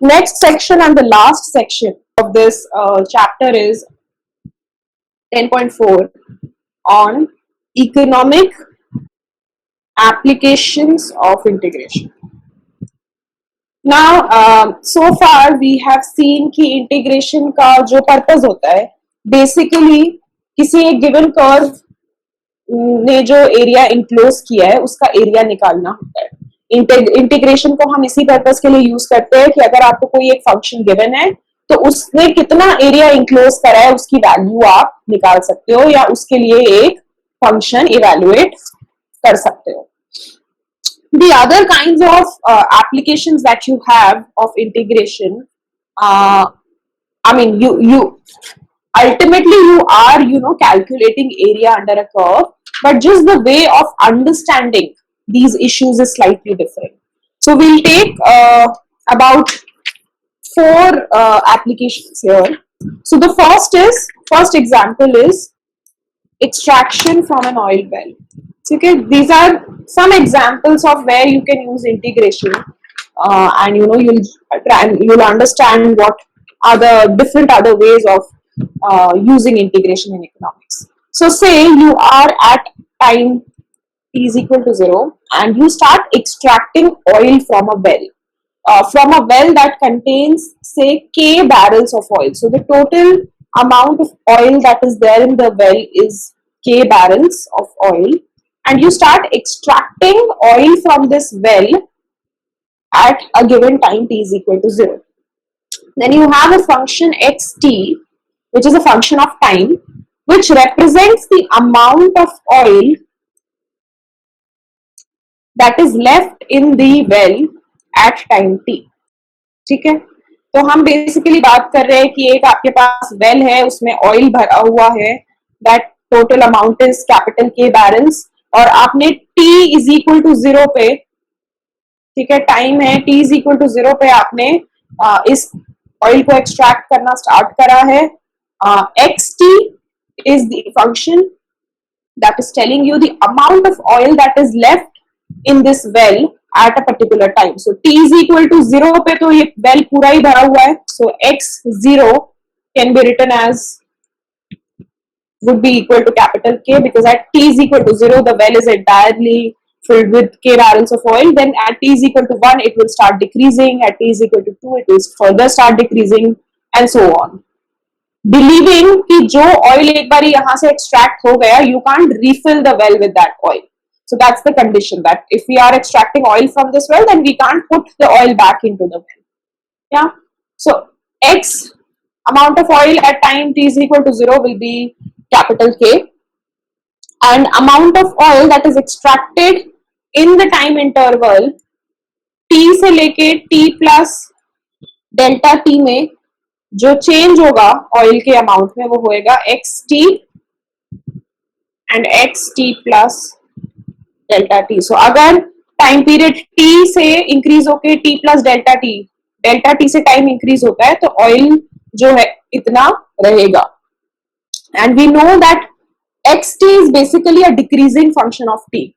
Next section and the last section of this chapter is 10.4 on economic applications of integration. Now, so far we have seen कि integration का जो purpose होता है, basically किसी एक given curve ने जो एरिया इनक्लोज किया है उसका एरिया निकालना होता है। इंटीग्रेशन को हम इसी पर्पस के लिए यूज करते हैं कि अगर आपको कोई एक फंक्शन गिवन है तो उसने कितना एरिया इंक्लोज करा है उसकी वैल्यू आप निकाल सकते हो या उसके लिए एक फंक्शन इवेल्युएट कर सकते हो। The other kinds of applications that you have of integration, I mean, you ultimately you are calculating area under a curve, but just the way of understanding these issues is slightly different. So we'll take about 4 applications here. So the first example is extraction from an oil well. Okay, these are some examples of where you can use integration, and you'll understand what are the different other ways of using integration in economics. So say you are at time t is equal to 0 and you start extracting oil from a well. From a well that contains say k barrels of oil. So the total amount of oil that is there in the well is k barrels of oil, and you start extracting oil from this well at a given time t is equal to 0. Then you have a function xt, which is a function of time, which represents the amount of oil that is left in the well at time t. ठीक है, तो हम basically बात कर रहे हैं कि एक आपके पास वेल है, उसमें ऑयल भरा हुआ है, that total amount is capital के बैरल्स, और आपने t इज इक्वल टू 0 पे, ठीक है, टाइम है t इज इक्वल टू 0 पे आपने इस ऑयल को एक्सट्रैक्ट करना स्टार्ट करा है. xt is the function that is telling you the amount of oil that is left in this well at a particular time. So t is equal to 0 पे तो ये well पूरा ही भरा हुआ है. So x0 can be written as would be equal to capital K, because at t is equal to 0 the well is entirely filled with k barrels of oil. Then at t is equal to 1 it will start decreasing, at t is equal to 2 it will further start decreasing, and so on. Believing कि जो oil एक बार यहाँ से extract हो गया, you can't refill the well with that oil. So that's the condition, that if we are extracting oil from this well, then we can't put the oil back into the well. Yeah. So x amount of oil at time t is equal to 0 will be capital K, and amount of oil that is extracted in the time interval t से लेके t plus delta t में जो change होगा oil के amount में वो होएगा xt and xt plus delta t. So अगर टाइम पीरियड t से इंक्रीज होके t plus delta t से टाइम इंक्रीज होता है तो ऑयल जो है इतना रहेगा. And we know that xt is basically a decreasing function of t.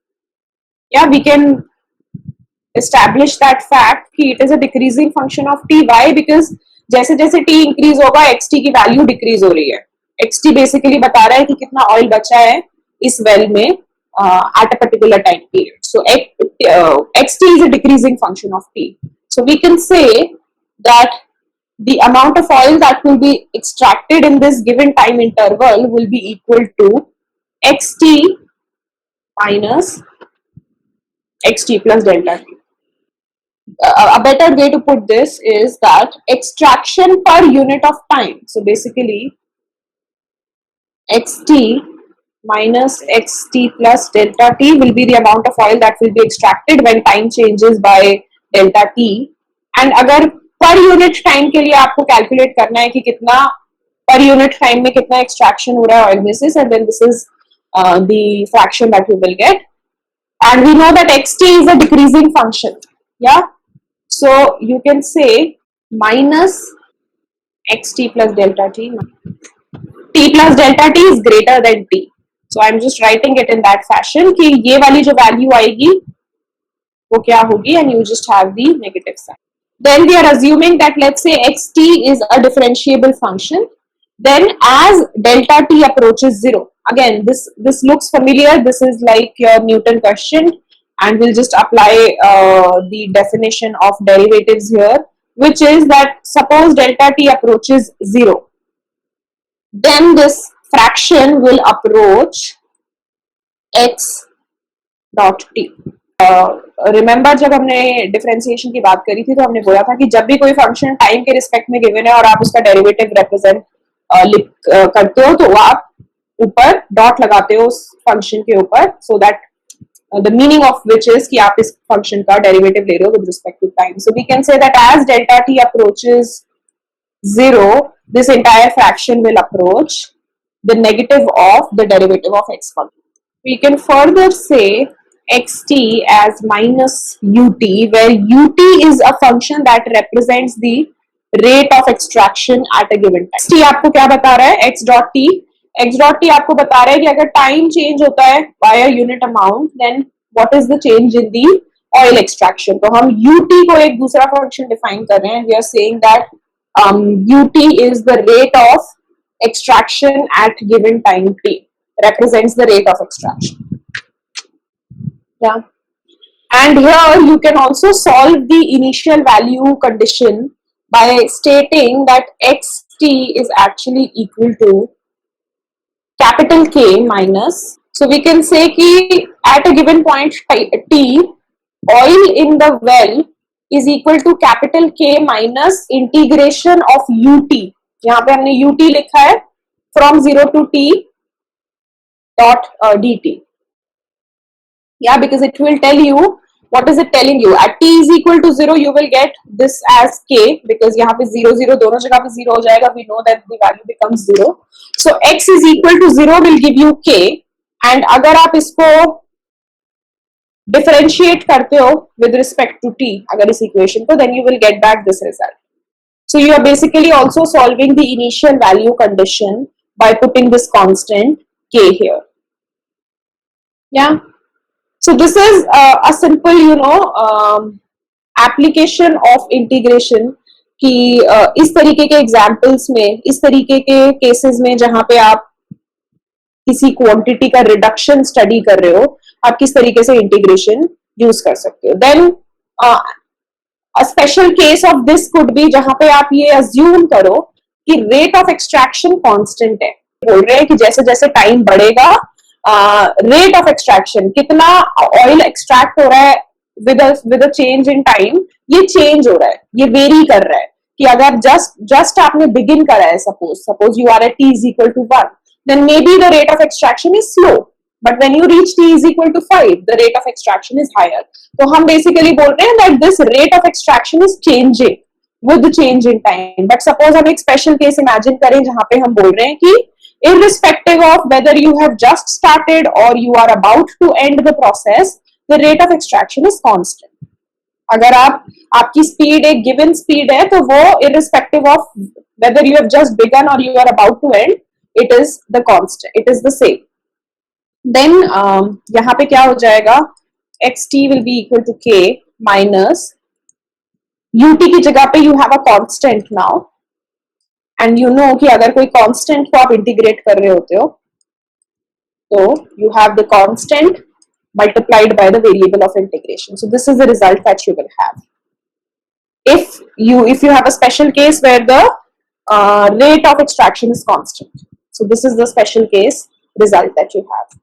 Yeah, we can establish that fact कि it is a decreasing function of t. Why? Because जैसे जैसे t इंक्रीज होगा xt की value decrease हो रही है. xt basically बता रहा है कि कितना ऑयल बचा है इस वेल में at a particular time period. So xt is a decreasing function of t. So we can say that the amount of oil that will be extracted in this given time interval will be equal to xt minus xt plus delta t. A better way to put this is that extraction per unit of time. So basically xt minus xt plus delta t will be the amount of oil that will be extracted when time changes by delta t. And अगर per unit time के लिए आपको calculate करना है कि कितना per unit time में कितना extraction हो रहा है oil में से, and then this is the fraction that you will get. And we know that xt is a decreasing function. Yeah, so you can say minus xt plus delta t. T plus delta t is greater than t. So I'm just writing it in that fashion कि ये वाली जो value आएगी वो क्या होगी, and you just have the negative sign. Then we are assuming that let's say xt is a differentiable function. Then as delta t approaches 0, again this looks familiar, this is like your Newton question, and we'll just apply the definition of derivatives here, which is that suppose delta t approaches 0, then this fraction will approach x dot t. Remember जब हमने differentiation की बात करी थी तो हमने बोला था कि जब भी कोई फंक्शन टाइम के रिस्पेक्ट में गिवन है और आप उसका डेरिवेटिव रिप्रेजेंट करते हो तो आप ऊपर डॉट लगाते हो उस फंक्शन के ऊपर, so that the meaning of which is कि आप इस फंक्शन का डेरिवेटिव ले रहे हो with respect to time. So we can say that as delta t approaches 0, this entire fraction will approach the negative of the derivative of x function. We can further say xt as minus ut, where ut is a function that represents the rate of extraction at a given time. xt आपको क्या बता रहा है? x dot t आपको बता रहा है कि अगर टाइम चेंज होता है by a unit amount, then what is the change in the oil extraction. तो हम ut को एक दूसरा फंक्शन डिफाइन कर रहे हैं. We are saying that ut is the rate of extraction at given time t, represents the rate of extraction. Yeah, and here you can also solve the initial value condition by stating that xt is actually equal to capital K minus, so we can say कि at a given point t, oil in the well is equal to capital K minus integration of ut. यहाँ पे हमने ut लिखा है from 0 to t dot dt. Yeah, because it will tell you, what is it telling you? At t is equal to 0, you will get this as k, because यहाँ पे 0 0 दोनों जगह पे 0 हो जाएगा. We know that the value becomes 0. So x is equal to 0 will give you k, and अगर आप इसको differentiate करते हो with respect to t, अगर इस equation को, then you will get back this result. So you are basically also solving the initial value condition by putting this constant k here. Yeah. So this is a simple, application of integration कि इस तरीके के examples में, इस तरीके के cases में जहां पे आप किसी क्वांटिटी का रिडक्शन स्टडी कर रहे हो, आप किस तरीके से इंटीग्रेशन यूज कर सकते हो. Then a special case of this could be जहां पे आप ये अज्यूम करो कि रेट ऑफ एक्सट्रैक्शन कांस्टेंट है. बोल रहे हैं कि जैसे जैसे टाइम बढ़ेगा रेट ऑफ एक्सट्रैक्शन, कितना ऑयल एक्सट्रैक्ट हो रहा है with a change in time, ये चेंज हो रहा है, ये वेरी कर रहा है. कि अगर जस्ट आपने बिगिन करा है, suppose you are at t is equal to 1, then maybe the rate of extraction is slow, but when you reach t is equal to 5, the rate of extraction is higher. तो हम basically बोल रहे हैं that this rate of extraction is changing with the change in time. But suppose हम एक special case imagine करें जहां पे हम बोल रहे हैं कि irrespective of whether you have just started or you are about to end the process, the rate of extraction is constant. अगर आपकी स्पीड एक गिवन स्पीड है तो वो irrespective of whether you have just begun or you are about to end, it is the constant, it is the same. Then यहाँ पे क्या हो जाएगा, xt will be equal to k minus ut की जगह पे you have a constant now. And you no कि अगर कोई कांस्टेंट को आप इंटीग्रेट कर रहे होते हो तो you have the constant multiplied by the variable of integration. So this is the result that you will have. If you have a special case where the rate of extraction is constant. So this is the special case result that you have.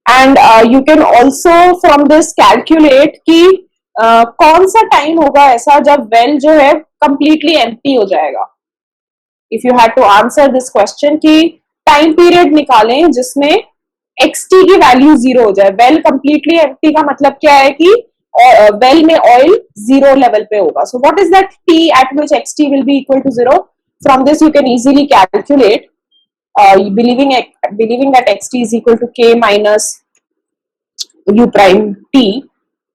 And you can also from this calculate कि कौन सा time होगा ऐसा जब well जो है completely empty हो जाएगा. If you had to answer this question कि टाइम पीरियड निकालें जिसमें xt की वैल्यू 0 हो जाए. वेल कंप्लीटली एम्प्टी का मतलब क्या है कि वेल में ऑयल 0 लेवल पे होगा. So what is that t at which xt will be equal to 0? From this you can easily calculate, believing that xt is equal to k minus u prime t,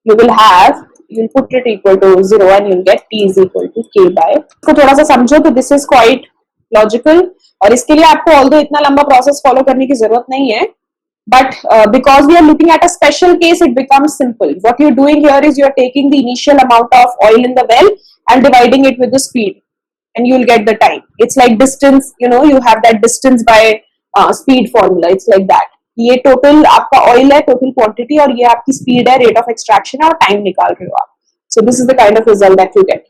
you'll put it equal to 0 and you'll get t is equal to k by. इसको थोड़ा सा समझो तो this is quite logical, और इसके लिए आपको although इतना लंबा प्रोसेस फॉलो करने की जरूरत नहीं है, but because we are looking at a special case, it becomes simple. What you're doing here is you're taking the initial amount of oil in the well and dividing it with the speed, and you'll get the time. It's like distance, you have that distance by speed formula. It's like that. ये total आपका oil है, total quantity, और ये आपकी speed है, rate of extraction है, और time निकाल रहे हो आप. So this is the kind of result that you get.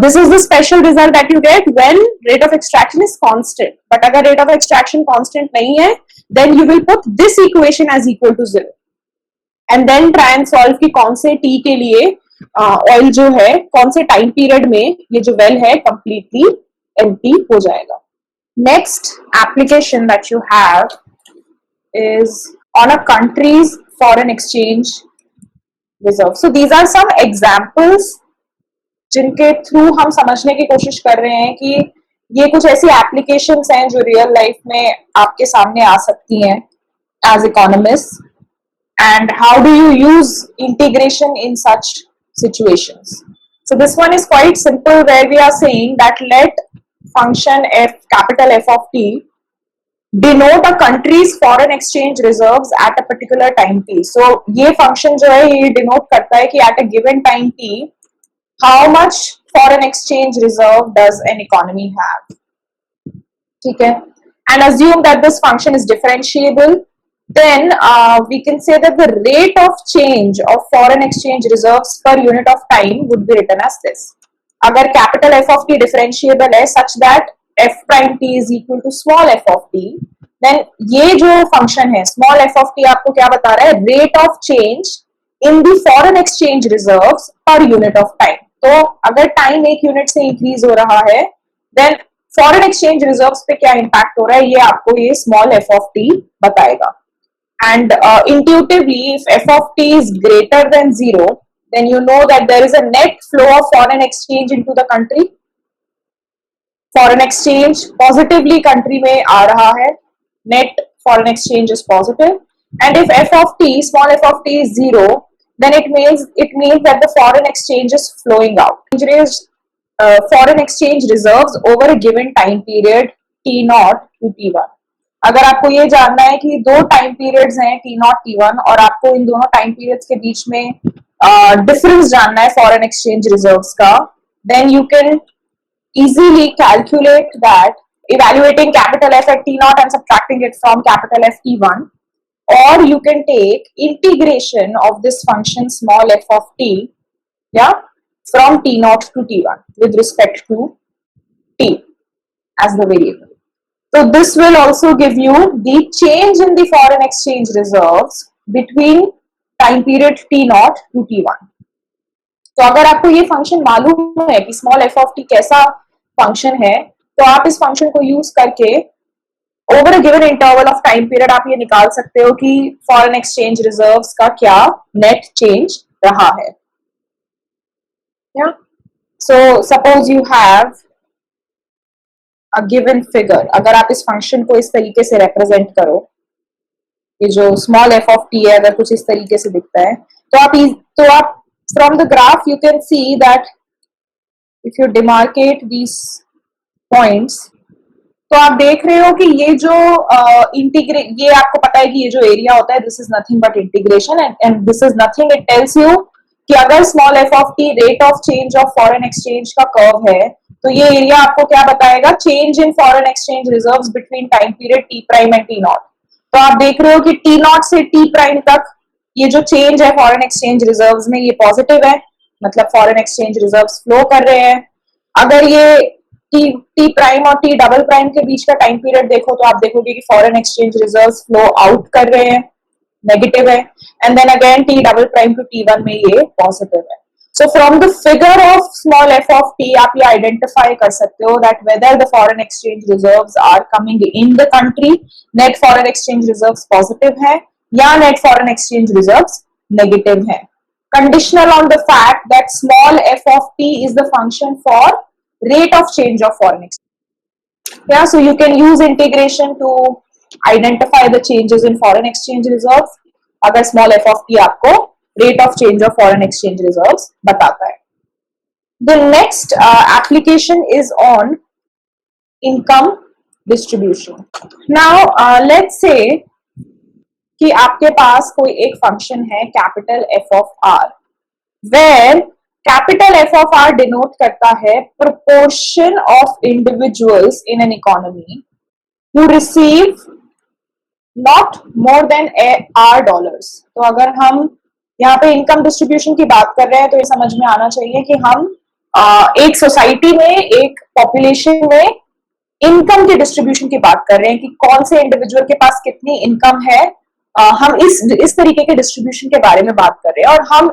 This is the special result that you get when rate of extraction is constant. But अगर rate of extraction constant नहीं है, then you will put this equation as equal to 0. And then try and solve कि कौन से t के लिए oil जो है कौन से टाइम पीरियड में ये जो वेल है completely empty हो जाएगा. Next application that you have is on a country's foreign exchange reserve. So these are some examples जिनके थ्रू हम समझने की कोशिश कर रहे हैं कि ये कुछ ऐसी एप्लीकेशंस हैं जो रियल लाइफ में आपके सामने आ सकती हैं as economist, and how do you use integration in such situations. So this one is quite simple, where we are saying that let function f, capital F of t, denote a country's foreign exchange reserves at a particular time t. So ये function जो है ये denote करता है कि at a given time t how much foreign exchange reserve does an economy have. ठीक है, and assume that this function is differentiable. Then we can say that the rate of change of foreign exchange reserves per unit of time would be written as this. अगर capital F of t differentiable है such that f prime t is equal to small f of t, then ये जो function है small f of t आपको क्या बता रहा है, rate of change in the foreign exchange reserves per unit of time. तो अगर time एक unit से increase हो रहा है, then foreign exchange reserves पे क्या impact हो रहा है, ये आपको ये small f of t बताएगा. And intuitively, if f of t is greater than 0, then you know that there is a net flow of foreign exchange into the country. Foreign exchange positively country में आ रहा है, net foreign exchange is positive. And if f of t, small f of t is 0, then it means that the foreign exchange is flowing out. Foreign exchange reserves over a given time period t0 to t1. अगर आपको ये जानना है कि दो time periods हैं t0 t1 और आपको इन दोनों टाइम पीरियड्स के बीच में डिफरेंस जानना है फॉरेन एक्सचेंज रिजर्व्स का, then you can easily calculate that evaluating capital F at t0 and subtracting it from capital F t1, or you can take integration of this function small f of t, yeah, from t0 to t1 with respect to t as the variable. So this will also give you the change in the foreign exchange reserves between time period t0 to t1. तो अगर आपको ये function मालूम है कि small f of t कैसा function है, तो आप इस फंक्शन को यूज करके over a given interval of time period आप ये निकाल सकते हो कि फॉरेन एक्सचेंज रिजर्व्स का क्या नेट चेंज रहा है. So suppose you have a given figure. अगर आप इस फंक्शन को इस तरीके से रिप्रेजेंट करो, ये जो स्मॉल f of t है अगर कुछ इस तरीके से दिखता है, तो आप from the graph you can see that if you demarcate these points, तो आप देख रहे हो कि ये जो ये आपको पता है कि ये जो एरिया होता है this is nothing but integration, and this is nothing, it tells you कि अगर small f of t rate of change of foreign exchange का कर्व है, तो ये एरिया आपको क्या बताएगा, change in foreign exchange reserves between time period T prime and T not. तो आप देख रहे हो कि टी नॉट से टी प्राइम तक ये जो चेंज है फॉरेन एक्सचेंज रिजर्व्स में ये पॉजिटिव है, मतलब फॉरेन एक्सचेंज रिजर्व्स फ्लो कर रहे हैं. अगर ये टी प्राइम और टी डबल प्राइम के बीच का टाइम पीरियड देखो तो आप देखोगे कि foreign exchange reserves flow out कर रहे हैं, नेगेटिव है. And then again T double prime to T one में ये पॉजिटिव है. So from the figure of small f of t आप ये identify कर सकते हो that whether the foreign exchange reserves are coming in the country, net foreign exchange reserves positive है या net foreign exchange reserves negative है, conditional on the fact that small f of t is the function for rate of change of foreign exchange. Yeah, so you can use integration to identify the changes in foreign exchange reserves अगर small f of t आपको rate of change of foreign exchange reserves बताता है. The next application is on income distribution. Now let's say कि आपके पास कोई एक function है capital F of R, where capital F of R denote करता है proportion of individuals in an economy who receive not more than R dollars. तो अगर हम यहाँ पे इनकम डिस्ट्रीब्यूशन की बात कर रहे हैं तो ये समझ में आना चाहिए कि हम एक सोसाइटी में, एक पॉपुलेशन में इनकम के डिस्ट्रीब्यूशन की बात कर रहे हैं कि कौन से इंडिविजुअल के पास कितनी इनकम है। हम इस तरीके के डिस्ट्रीब्यूशन के बारे में बात कर रहे हैं और हम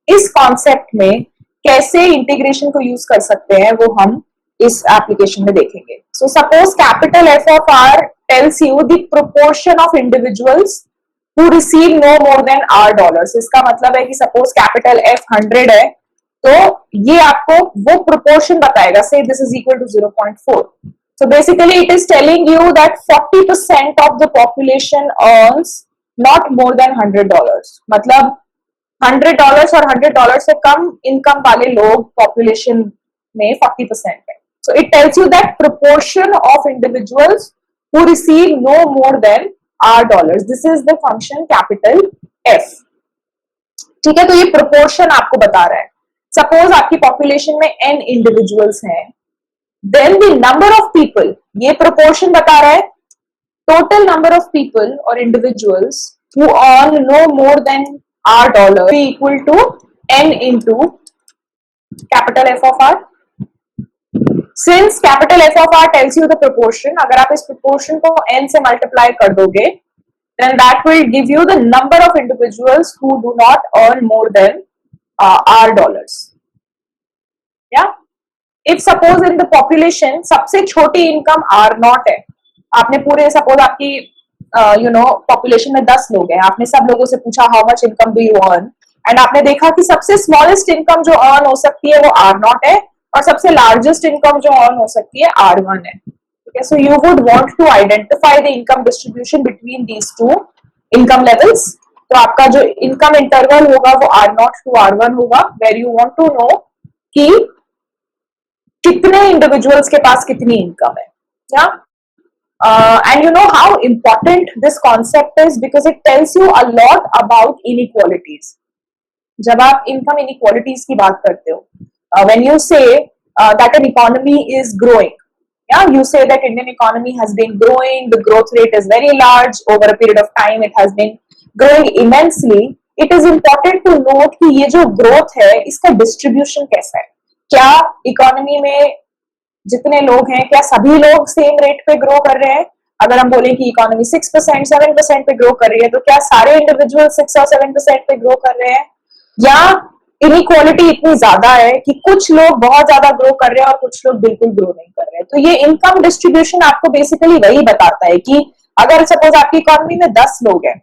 इस कॉन्सेप्ट में कैसे इंटीग्रेशन को यूज कर सकते हैं वो हम इस एप्लीकेशन में देखेंगे। So suppose capital F of R tells you the proportion of individuals who receive no more than R dollars। इसका मतलब है कि सपोज कैपिटल F 100 है तो ये आपको वो प्रोपोर्शन बताएगा, say this is equal to 0.4। so basically it is telling you that 40% of the population earns not more than $100। मतलब $100 और $100 से कम इनकम वाले लोग पॉपुलेशन में 40% है। so it tells you that proportion of individuals who receive no more than R dollars, this is the function capital F। ठीक है, तो ये प्रोपोर्शन आपको बता रहा है। सपोज आपकी पॉपुलेशन में n इंडिविजुअल्स हैं, then the number of people, ये प्रोपोर्शन बता रहा है टोटल नंबर ऑफ पीपल और individuals who earn no more than R dollar equal to n into capital F of R। Since capital F of R tells you the proportion, अगर आप इस proportion को n से multiply कर दोगे then that will give you the number of individuals who do not earn more than R dollars। yeah, if suppose in the population सबसे छोटी income R not है, आपने पूरे सपोज आपकी पॉपुलेशन में 10 लोग हैं, आपने सब लोगों से पूछा how much income do you earn, and आपने देखा कि सबसे स्मॉलेस्ट इनकम जो अर्न हो सकती है वो R नॉट है और सबसे लार्जेस्ट इनकम जो अर्न हो सकती है R1 है। ठीक है, so you would want to identify the income distribution between these two income levels. तो आपका जो इनकम इंटरवल होगा वो R0 टू R1 होगा, where you want to know कि कितने इंडिविजुअल्स के पास कितनी इनकम है। या and you know how important this concept is because it tells you a lot about inequalities. जब आप इनकम इनइक्वालिटीज की बात करते हो, when you say that an economy is growing, yeah, you say that Indian economy has been growing, the growth rate is very large over a period of time, it has been growing immensely। it is important to note कि ये जो growth है इसका distribution कैसा है। क्या economy में जितने लोग हैं क्या सभी लोग सेम रेट पे ग्रो कर रहे हैं? अगर हम बोलें कि इकोनॉमी 6% 7% पे ग्रो कर रही है तो क्या सारे इंडिविजुअल 6 और 7% पे ग्रो कर रहे हैं, या इनइक्वालिटी इतनी ज्यादा है कि कुछ लोग बहुत ज्यादा ग्रो कर रहे हैं और कुछ लोग बिल्कुल ग्रो नहीं कर रहे हैं? तो ये इनकम डिस्ट्रीब्यूशन आपको बेसिकली वही बताता है कि अगर सपोज आपकी इकोनॉमी में 10 लोग हैं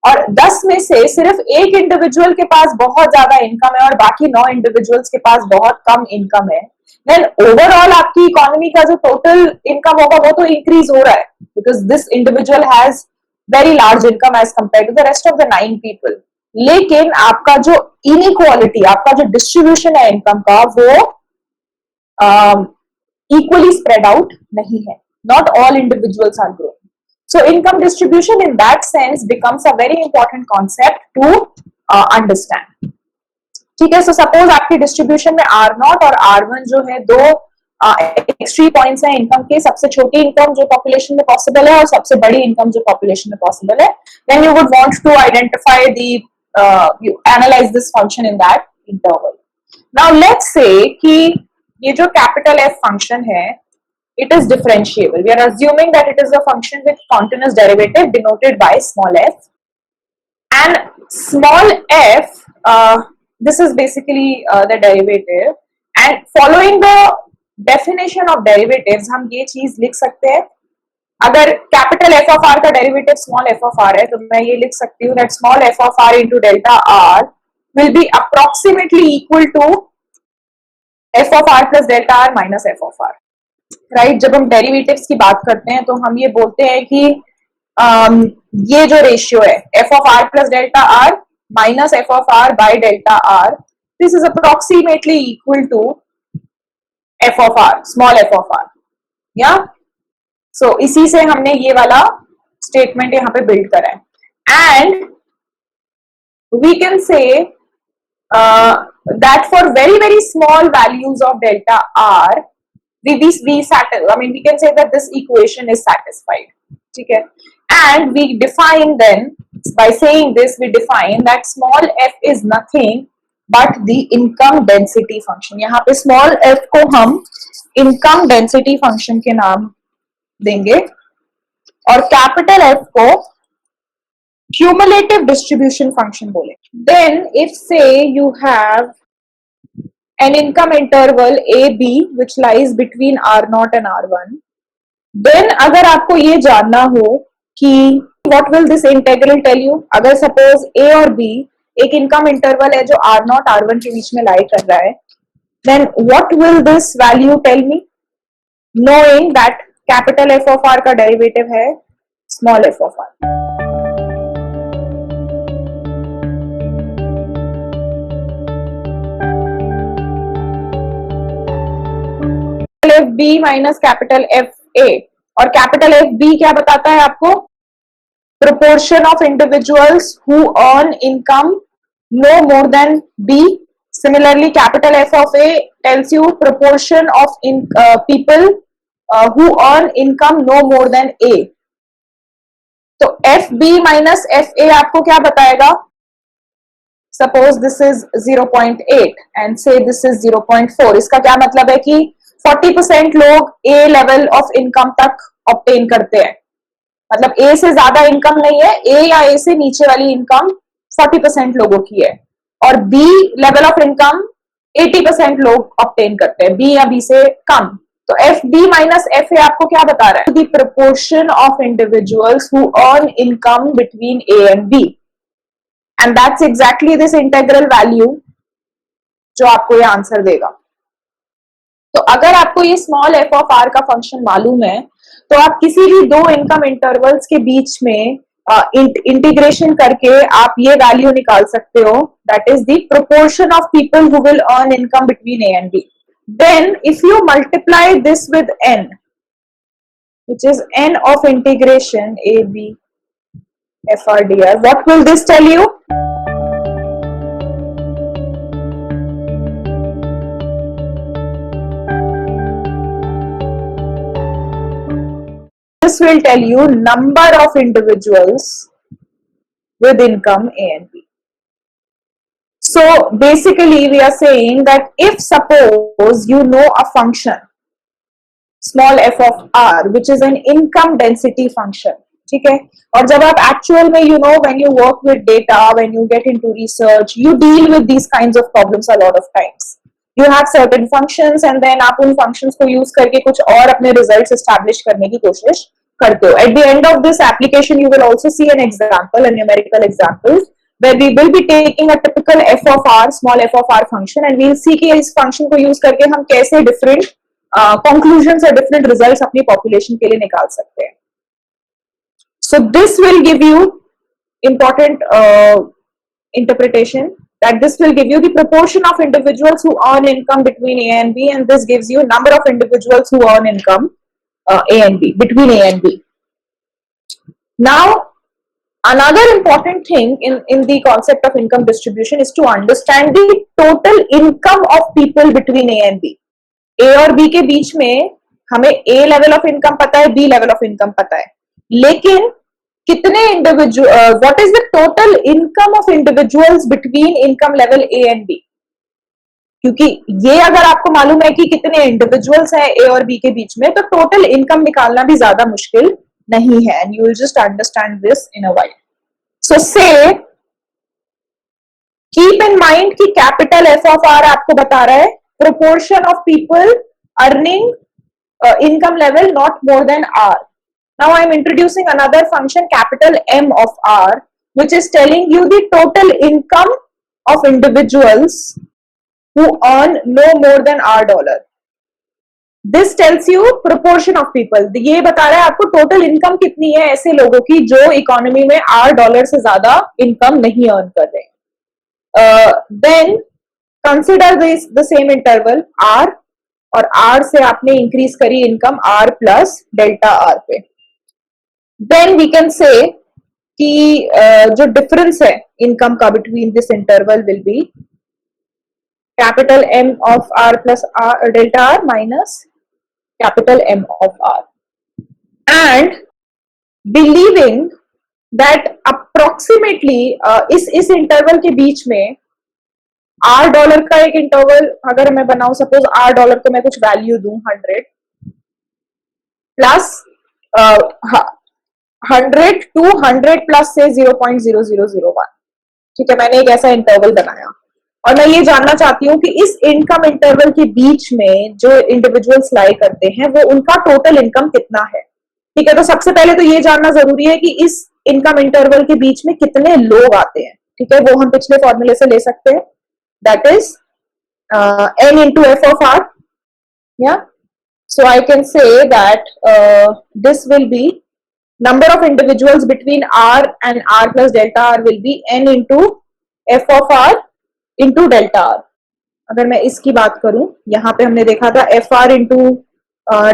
और 10 में से सिर्फ एक इंडिविजुअल के पास बहुत ज्यादा इनकम है और बाकी 9 इंडिविजुअल्स के पास बहुत कम इनकम है, देन ओवरऑल आपकी इकोनॉमी का जो टोटल इनकम होगा वो तो इंक्रीज हो रहा है because this individual has very large income as compared to the rest of the 9 people. लेकिन आपका जो इनइक्वालिटी, आपका जो डिस्ट्रीब्यूशन है इनकम का वो इक्वली स्प्रेड आउट नहीं है। Not all individuals are growing. So income distribution in that sense becomes a very important concept to understand। ठीक है, so suppose आपकी डिस्ट्रीब्यूशन में R0 और R1 जो है दो एक्सट्रीम पॉइंट्स हैं इनकम के, सबसे छोटी इनकम जो पॉपुलेशन में पॉसिबल है और सबसे बड़ी इनकम जो पॉपुलेशन में पॉसिबल है, then you would want to identify the you analyze this function in that interval। Now let's say कि ये जो कैपिटल F फंक्शन है it is differentiable। We are assuming that it is a function with continuous derivative denoted by small f, and small f this is basically the derivative, and following the definition of derivatives हम ये चीज लिख सकते हैं। अगर capital f of r का derivative small f of r है तो मैं ये लिख सकती हूँ that small f of r into delta r will be approximately equal to f of r plus delta r minus f of r। Right, जब हम डेरिवेटिव्स की बात करते हैं तो हम ये बोलते हैं कि ये जो रेशियो है F of R plus delta R minus F of R by delta R, this is approximately equal to F of R, small f of R. या सो इसी से हमने ये वाला स्टेटमेंट यहाँ पे बिल्ड करा है। And we can say that for very small values of delta r, we can say that this equation is satisfied. Okay, and we define then, by saying this, we define that small f is nothing but the income density function. यहाँ पे small f को हम income density function के नाम देंगे और capital F को cumulative distribution function बोले. Then if say you have an income interval AB which lies between R0 and R1, then अगर आपको ये जानना हो कि what will this integral tell you, अगर suppose A और B एक income interval है जो R0 R1 के बीच में lie कर रहा है, then what will this value tell me, knowing that capital F of R का derivative है small f of R. F B minus capital F A, और कैपिटल एफ बी क्या बताता है आपको, proportion of individuals who earn income no more than B. Similarly, capital F of A tells you proportion of people who earn income no more than A. तो F B minus F A आपको क्या बताएगा, suppose this is 0.8 and say this is 0.4. इसका क्या मतलब है कि 40% लोग ए लेवल ऑफ इनकम तक ऑब्टेन करते हैं, मतलब ए से ज्यादा इनकम नहीं है, ए या ए से नीचे वाली इनकम 40% लोगों की है, और बी लेवल ऑफ इनकम 80% लोग ऑब्टेन करते हैं, बी या बी से कम. तो F B minus F A आपको क्या बता रहा है, the proportion of individuals who earn income between A and B, and that's exactly this integral value जो आपको ये आंसर देगा. तो अगर आपको ये स्मॉल एफ ऑफ आर का फंक्शन मालूम है तो आप किसी भी दो इनकम इंटरवल्स के बीच में इंटीग्रेशन करके आप ये वैल्यू निकाल सकते हो, that is the proportion of people who will earn income between A and B. Then if you multiply this with n, which is n of integration a b f r dr, what will this tell you? This will tell you number of individuals with income A and B. So basically we are saying that if suppose you know a function small f of r which is an income density function, ठीक है, और जब आप actual में you know when you work with data, when you get into research, you deal with these kinds of problems a lot of times. You have certain functions and then आप उन functions को use करके कुछ और अपने results establish करने की कोशिश करते हो. At the end of this application, you will also see an example, a numerical example, where we will be taking a typical f of r, small f of r function, and we will see कि इस function को use करके हम कैसे different conclusions और different results अपनी population के लिए निकाल सकते हैं. So this will give you important interpretation, that this will give you the proportion of individuals who earn income between A and B, and this gives you number of individuals who earn income A and B, between A and B. Now, another important thing in the concept of income distribution is to understand the total income of people between A and B. A और B के बीच में हमें A level of income पता है, B level of income पता है, लेकिन कितने individual, what is the total income of individuals between income level A and B? क्योंकि ये अगर आपको मालूम है कि कितने इंडिविजुअल्स हैं ए और बी के बीच में, तो टोटल इनकम निकालना भी ज्यादा मुश्किल नहीं है, and you will just understand this in a while. So say keep in mind कि कैपिटल एफ ऑफ आर आपको बता रहा है proportion of people earning income level not more than R. Now I am introducing another function capital M of R which is telling you the total income of individuals who earn no more than $R. This tells you proportion of people. ये बता रहा है आपको total income कितनी है ऐसे लोगों की जो इकोनॉमी में $R से ज्यादा इनकम नहीं अर्न कर रहे. Then consider this the same interval R, और R से आपने इंक्रीज करी income R plus delta R पे. Then we can say कि जो डिफरेंस है इनकम का between this interval will be capital M of R plus R delta R minus capital M of R, and believing that approximately इस interval के बीच में R dollar का एक interval अगर मैं बनाऊं, सपोज R डॉलर को मैं कुछ वैल्यू दूं 100 प्लस 100 टू 100 प्लस से 0.0001, ठीक है, मैंने एक ऐसा इंटरवल बनाया और मैं ये जानना चाहती हूँ कि इस इनकम इंटरवल के बीच में जो इंडिविजुअल्स लाई करते हैं वो उनका टोटल इनकम कितना है, ठीक है। तो सबसे पहले तो ये जानना जरूरी है कि इस इनकम इंटरवल के बीच में कितने लोग आते हैं, ठीक है, वो हम पिछले फॉर्मूले से ले सकते हैं, that is n into f of r, yeah, so I can say that this will be number of individuals between r and r plus delta r will be n into f of r into delta r। अगर मैं इसकी बात करूं, यहाँ पे हमने देखा था F R into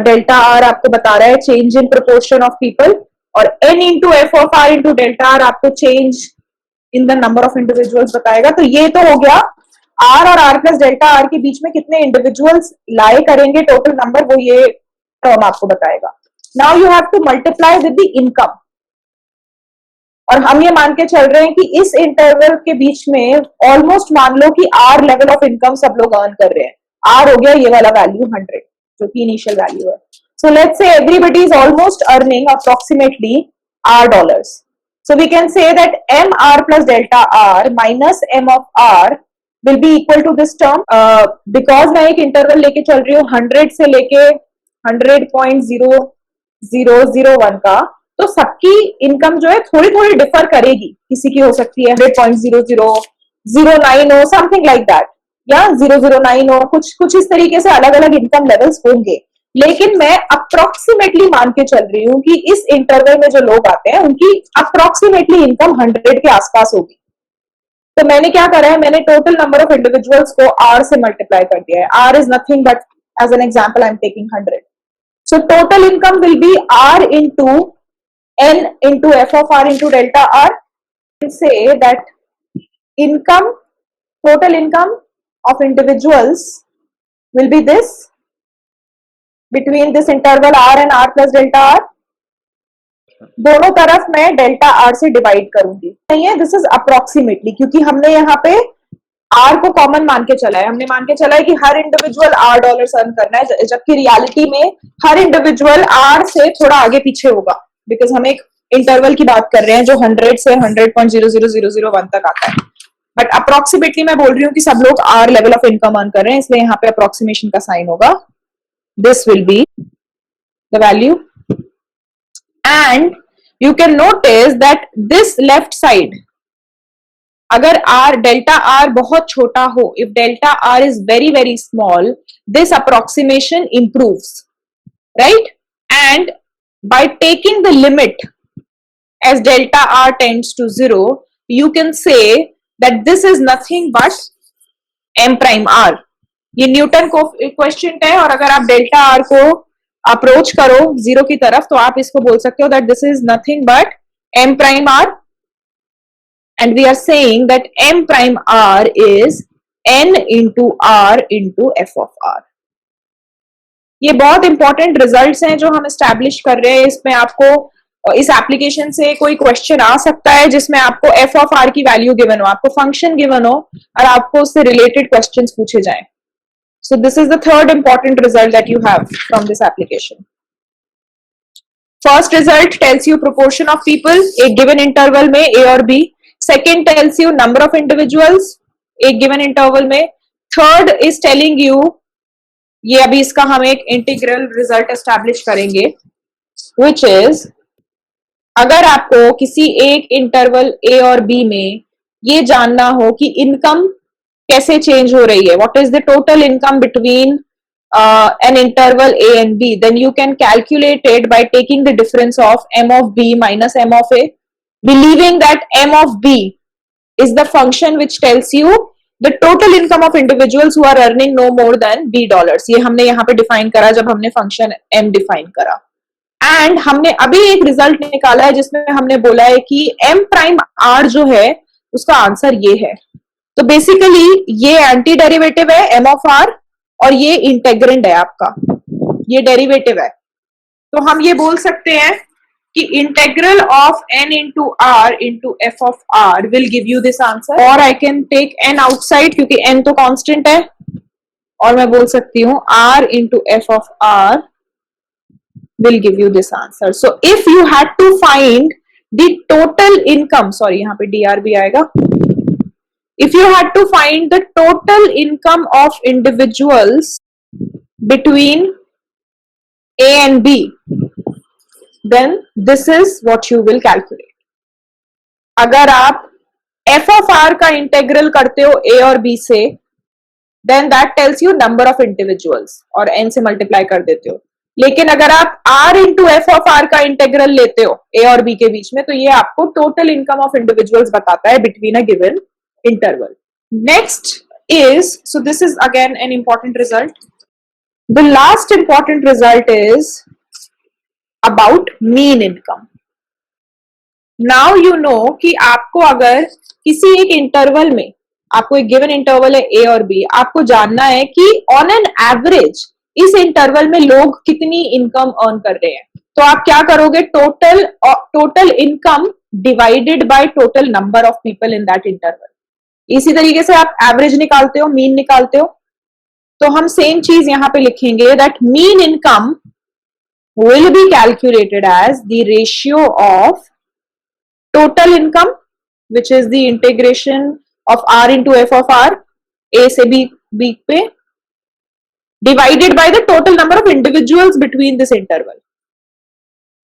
delta R आपको बता रहा है change in proportion of people, और N into F of R into delta R आपको change in the number of individuals बताएगा। तो ये तो हो गया आर और आर प्लस डेल्टा आर के बीच में कितने इंडिविजुअल्स लाए करेंगे टोटल नंबर, वो ये टर्म आपको बताएगा। Now you have to multiply with the income, और हम ये मान के चल रहे हैं कि इस इंटरवल के बीच में ऑलमोस्ट मान लो कि आर लेवल ऑफ इनकम सब लोग अर्न कर रहे हैं। आर हो गया ये वाला वैल्यू 100 जो कि इनिशियल वैल्यू है। So let's say everybody is almost earning approximately R dollars, so we can say that M R plus delta R minus M of R will be equal to this term. Because मैं एक interval लेके चल रही हूँ 100 से लेके 100.0001 का, तो सबकी इनकम जो है थोड़ी थोड़ी डिफर करेगी, किसी की हो सकती है 100.0009 हो, समथिंग लाइक दैट, या 009 हो, कुछ इस तरीके से अलग अलग इनकम लेवल्स होंगे। लेकिन मैं अप्रोक्सीमेटली मान के चल रही हूँ कि इस इंटरवल में जो लोग आते हैं उनकी अप्रोक्सीमेटली इनकम 100 के आसपास होगी। तो मैंने क्या करा है, मैंने टोटल नंबर ऑफ इंडिविजुअल्स को आर से मल्टीप्लाई कर दिया है। R is nothing but as an example I am taking 100, so total income will be R into n into f of r into delta r। Say that income, total income of individuals will be this between this interval r and r plus delta r। दोनों तरफ मैं delta R से divide करूंगी, नहीं है, this is approximately, क्योंकि हमने यहाँ पे आर को कॉमन मान के चला है, हमने मान के चला है कि हर इंडिविजुअल आर डॉलर अर्न करना है, जबकि रियलिटी में हर इंडिविजुअल आर से थोड़ा आगे पीछे होगा, बिकॉज हम एक इंटरवल की बात कर रहे हैं जो 100 से 100.00001 तक आता है। बट अप्रोक्सीमेटली मैं बोल रही हूँ कि सब लोग R level of income earn कर रहे हैं, इसलिए यहाँ पे अप्रोक्सीमेशन का साइन होगा, this will be the value. And you can notice that this left side, अगर आर डेल्टा आर बहुत छोटा हो, if delta R is very very small, this approximation improves, right. And by taking the limit as delta r tends to 0, you can say that this is nothing but m prime r। ये Newton coefficient है, और अगर आप delta R को approach करो zero की तरफ तो आप इसको बोल सकते हो that this is nothing but m prime r, and we are saying that m prime r is n into r into f of r। ये बहुत इंपॉर्टेंट रिजल्ट्स हैं जो हम एस्टैब्लिश कर रहे हैं। इसमें आपको इस एप्लीकेशन से कोई क्वेश्चन आ सकता है जिसमें आपको एफ ऑफ आर की वैल्यू गिवन हो, आपको फंक्शन गिवन हो और आपको उससे रिलेटेड क्वेश्चंस पूछे जाएं। So this is the third important result that you have from this application. First result tells you proportion of people एक गिवन इंटरवल में ए और B. Second tells you number of individuals एक given interval में। Third is telling you, ये अभी इसका हम एक इंटीग्रल रिजल्ट एस्टैब्लिश करेंगे, विच इज अगर आपको किसी एक इंटरवल ए और बी में ये जानना हो कि इनकम कैसे चेंज हो रही है, what is the total income between an interval a and b, then you can calculate it by taking the difference of m of b minus m of a, believing that m of b is the function which tells you the total income of individuals who are earning no more than b dollars। ये हमने यहाँ पे define करा जब हमने function m define करा। And हमने अभी एक रिजल्ट निकाला है जिसमें हमने बोला है कि m प्राइम r जो है उसका आंसर ये है। तो बेसिकली ये एंटी डेरिवेटिव है एम ऑफ आर और ये इंटेग्रेंड है आपका, ये डेरिवेटिव है। तो हम ये बोल सकते हैं कि integral of n into R into F of R will give you this answer, और I can take n outside क्योंकि n तो कांस्टेंट है, और मैं बोल सकती हूं r into F of R will give you this answer. So if you had to find the total income, sorry यहाँ पे dr भी आएगा, if you had to find the total income of individuals between A and B, then this is what you will calculate. अगर आप f of r का integral करते हो a और b से, then that tells you number of individuals और n से multiply कर देते हो। लेकिन अगर आप r into F of R का इंटेग्रल लेते हो a और b के बीच में, तो ये आपको टोटल इनकम ऑफ इंडिविजुअल्स बताता है between a given interval. Next is, so this is again an important result. The last important result is about mean income. Now you know कि आपको अगर किसी एक इंटरवल में, आपको एक गिवन इंटरवल है a और b, आपको जानना है कि ऑन एन एवरेज इस इंटरवल में लोग कितनी इनकम अर्न कर रहे हैं, तो आप क्या करोगे, total income divided by total number of people in that interval. इसी तरीके से आप एवरेज निकालते हो, मीन निकालते हो, तो हम सेम चीज यहां पे लिखेंगे that mean income will be calculated as the ratio of total income which is the integration of r into F of R a से b पे, divided by the total number of individuals between this interval.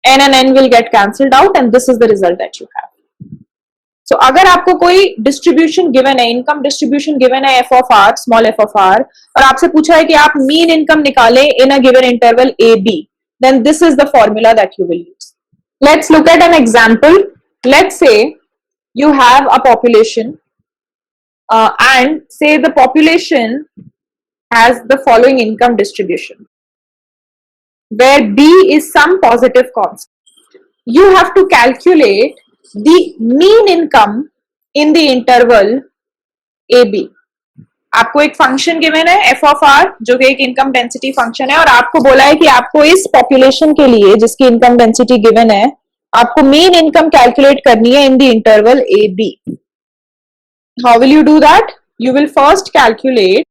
N and N will get cancelled out and this is the result that you have. So अगर आपको कोई distribution given है, income distribution given है f of r, small f of r, और आपसे पूछा है कि आप मीन इनकम निकालें in a given interval AB, then this is the formula that you will use. Let's look at an example. Let's say you have a population and say the population has the following income distribution, where B is some positive constant. You have to calculate the mean income in the interval AB. आपको एक function given है f of r जो कि एक income density function है, और आपको बोला है कि आपको इस पॉपुलेशन के लिए जिसकी इनकम डेंसिटी गिवन है, आपको मीन इनकम कैलकुलेट करनी है in the interval AB. How will you do that? You will first calculate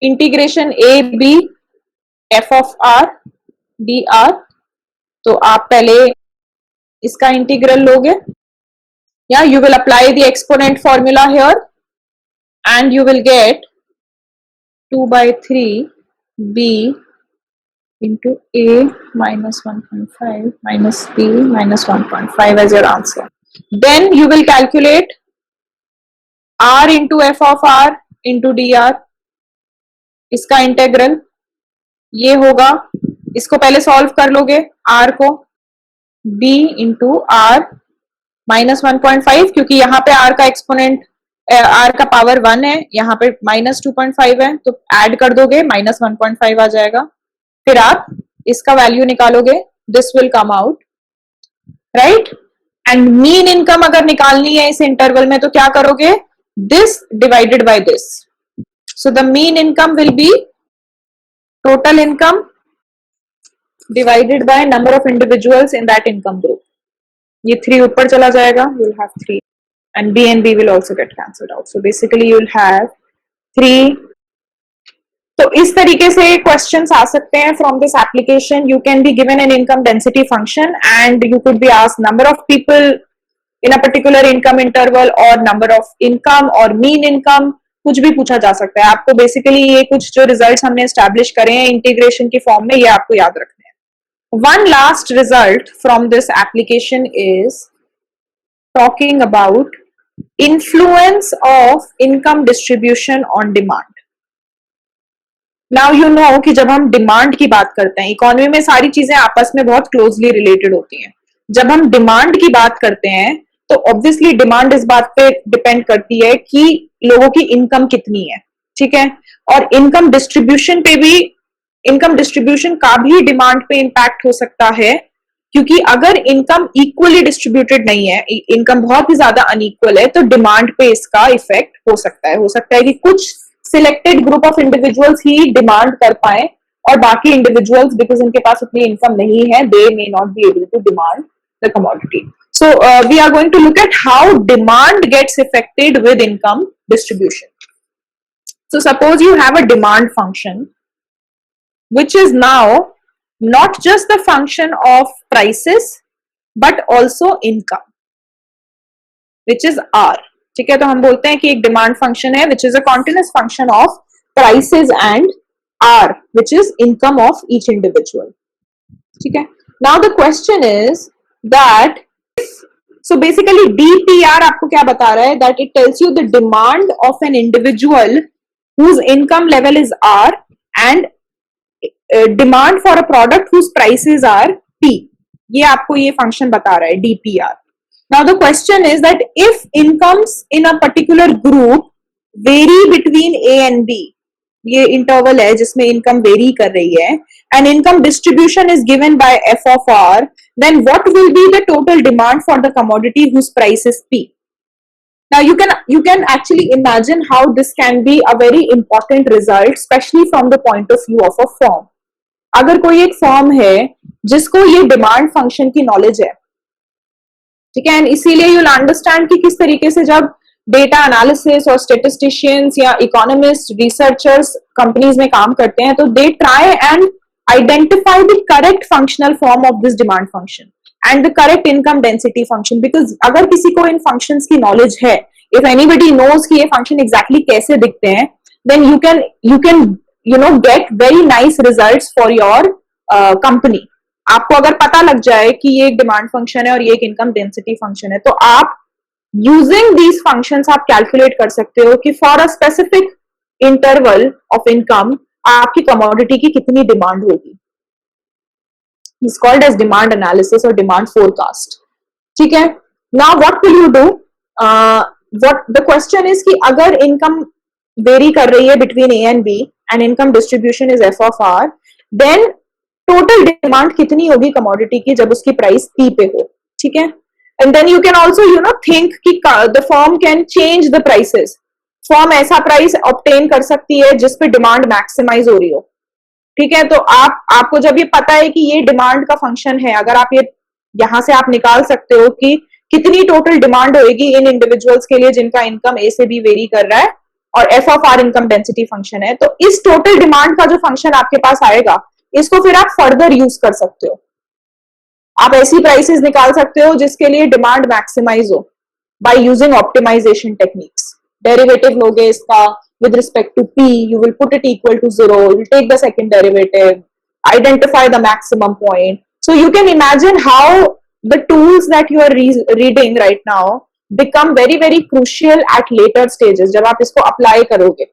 integration A B F of R D R. तो आप पहले इसका इंटीग्रल लोगे, या you will apply the exponent formula here and you will get 2/3 b into a minus 1.5 minus b minus 1.5 as your answer. Then you will calculate r into f of r into dr, इसका integral ये होगा, इसको पहले solve कर लोगे r को, b into are minus 1.5, क्योंकि यहाँ पे r का एक्सपोनेंट r का पावर 1 है, यहाँ पे माइनस 2.5 है, तो ऐड कर दोगे माइनस 1.5 आ जाएगा। फिर आप इसका वैल्यू निकालोगे, this will come out, right. And mean income अगर निकालनी है इस इंटरवल में तो क्या करोगे, this divided by this. So the mean income will be total income divided by number of individuals in that income group. ये 3 ऊपर चला जाएगा, you will have 3 and B and B will also get cancelled out. So basically you will have 3. तो इस तरीके से questions आ सकते हैं from this application. You can be given an income density function and you could be asked number of people in a particular income interval or number of income or mean income, कुछ भी पूछा जा सकता है। आपको basically ये कुछ जो रिजल्ट्स हमने एस्टैब्लिश करे हैं इंटीग्रेशन की फॉर्म में, ये आपको याद रखने हैं। One last result from this application is talking about influence of income distribution on demand. Now you know कि जब हम डिमांड की बात करते हैं, इकोनॉमी में सारी चीजें आपस में बहुत क्लोजली रिलेटेड होती हैं। जब हम डिमांड की बात करते हैं तो ऑब्वियसली डिमांड इस बात पे डिपेंड करती है कि लोगों की इनकम कितनी है, ठीक है, और इनकम डिस्ट्रीब्यूशन पे भी, इनकम डिस्ट्रीब्यूशन का भी डिमांड पे इंपैक्ट हो सकता है क्योंकि अगर इनकम इक्वली डिस्ट्रीब्यूटेड नहीं है, इनकम बहुत ही ज्यादा अनइक्वल है, तो डिमांड पे इसका इफेक्ट हो सकता है कि कुछ selected group of individuals he demand कर पाए और बाकी इंडिविजुअल्स बिकॉज उनके पास उतनी इनकम नहीं है, they may not be able to demand the commodity. So we are going to look at how demand gets affected with income distribution. So suppose you have a demand function which is now not just the function of prices but also income, which is R. ठीक है, तो हम बोलते हैं कि एक demand function है which is a continuous function of prices and R, which is income of each individual. ठीक है, now the question is that so basically DPR आपको क्या बता रहा है, that it tells you the demand of an individual whose income level is R and demand for a product whose prices are P. ये आपको ये function बता रहा है DPR. Now the question is that if incomes in a particular group vary between A and B, ये interval है जिसमें income vary कर रही है, and income distribution is given by f of R, then what will be the total demand for the commodity whose price is P? Now you can actually imagine how this can be a very important result, especially from the point of view of a firm. अगर कोई एक firm है जिसको ये demand function की knowledge है, ठीक है, एंड इसीलिए यूल अंडरस्टैंड कि किस तरीके से जब डेटा एनालिसिस और स्टेटिस्टिशियंस या इकोनॉमिस्ट रिसर्चर्स कंपनीज में काम करते हैं, तो they try and identify the correct functional form of this demand function and the correct income density function. Because अगर किसी को इन फंक्शंस की नॉलेज है, इफ एनीबडी नोज कि ये फंक्शन एग्जैक्टली कैसे दिखते हैं, then you can get very nice results for your company. आपको अगर पता लग जाए कि ये एक डिमांड फंक्शन है और ये एक इनकम डेंसिटी फंक्शन है, तो आप यूजिंग दीज फंक्शंस आप कैलकुलेट कर सकते हो कि for a specific interval of income आपकी कमोडिटी की कितनी डिमांड होगी. It's called as demand analysis और डिमांड फोरकास्ट. ठीक है, now what will you do, what the question is कि अगर इनकम वेरी कर रही है between A and B and income distribution is F of R, then total demand कितनी होगी कमोडिटी की जब उसकी प्राइस पी पे हो. ठीक है, and then you can also think कि the firm can change the prices. Firm ऐसा प्राइस ऑब्टेन कर सकती है जिस पे डिमांड मैक्सिमाइज हो रही हो. ठीक है, तो आपको जब ये पता है कि ये डिमांड का फंक्शन है, अगर आप ये यहां से आप निकाल सकते हो कि कितनी टोटल डिमांड होगी इन इंडिविजुअल्स के लिए जिनका इनकम ए से बी वेरी कर रहा है, और F of R income density function है, तो इस टोटल डिमांड का जो फंक्शन आपके पास आएगा, इसको फिर आप फर्दर यूज कर सकते हो. आप ऐसी प्राइसेस निकाल सकते हो जिसके लिए डिमांड मैक्सिमाइज हो by using optimization techniques. Derivative लोगे इसका with respect to p, you will put it equal to 0, you will take the second derivative, identify the maximum point. So you can imagine how the tools that you are reading right now become very very crucial at later stages जब आप इसको apply करोगे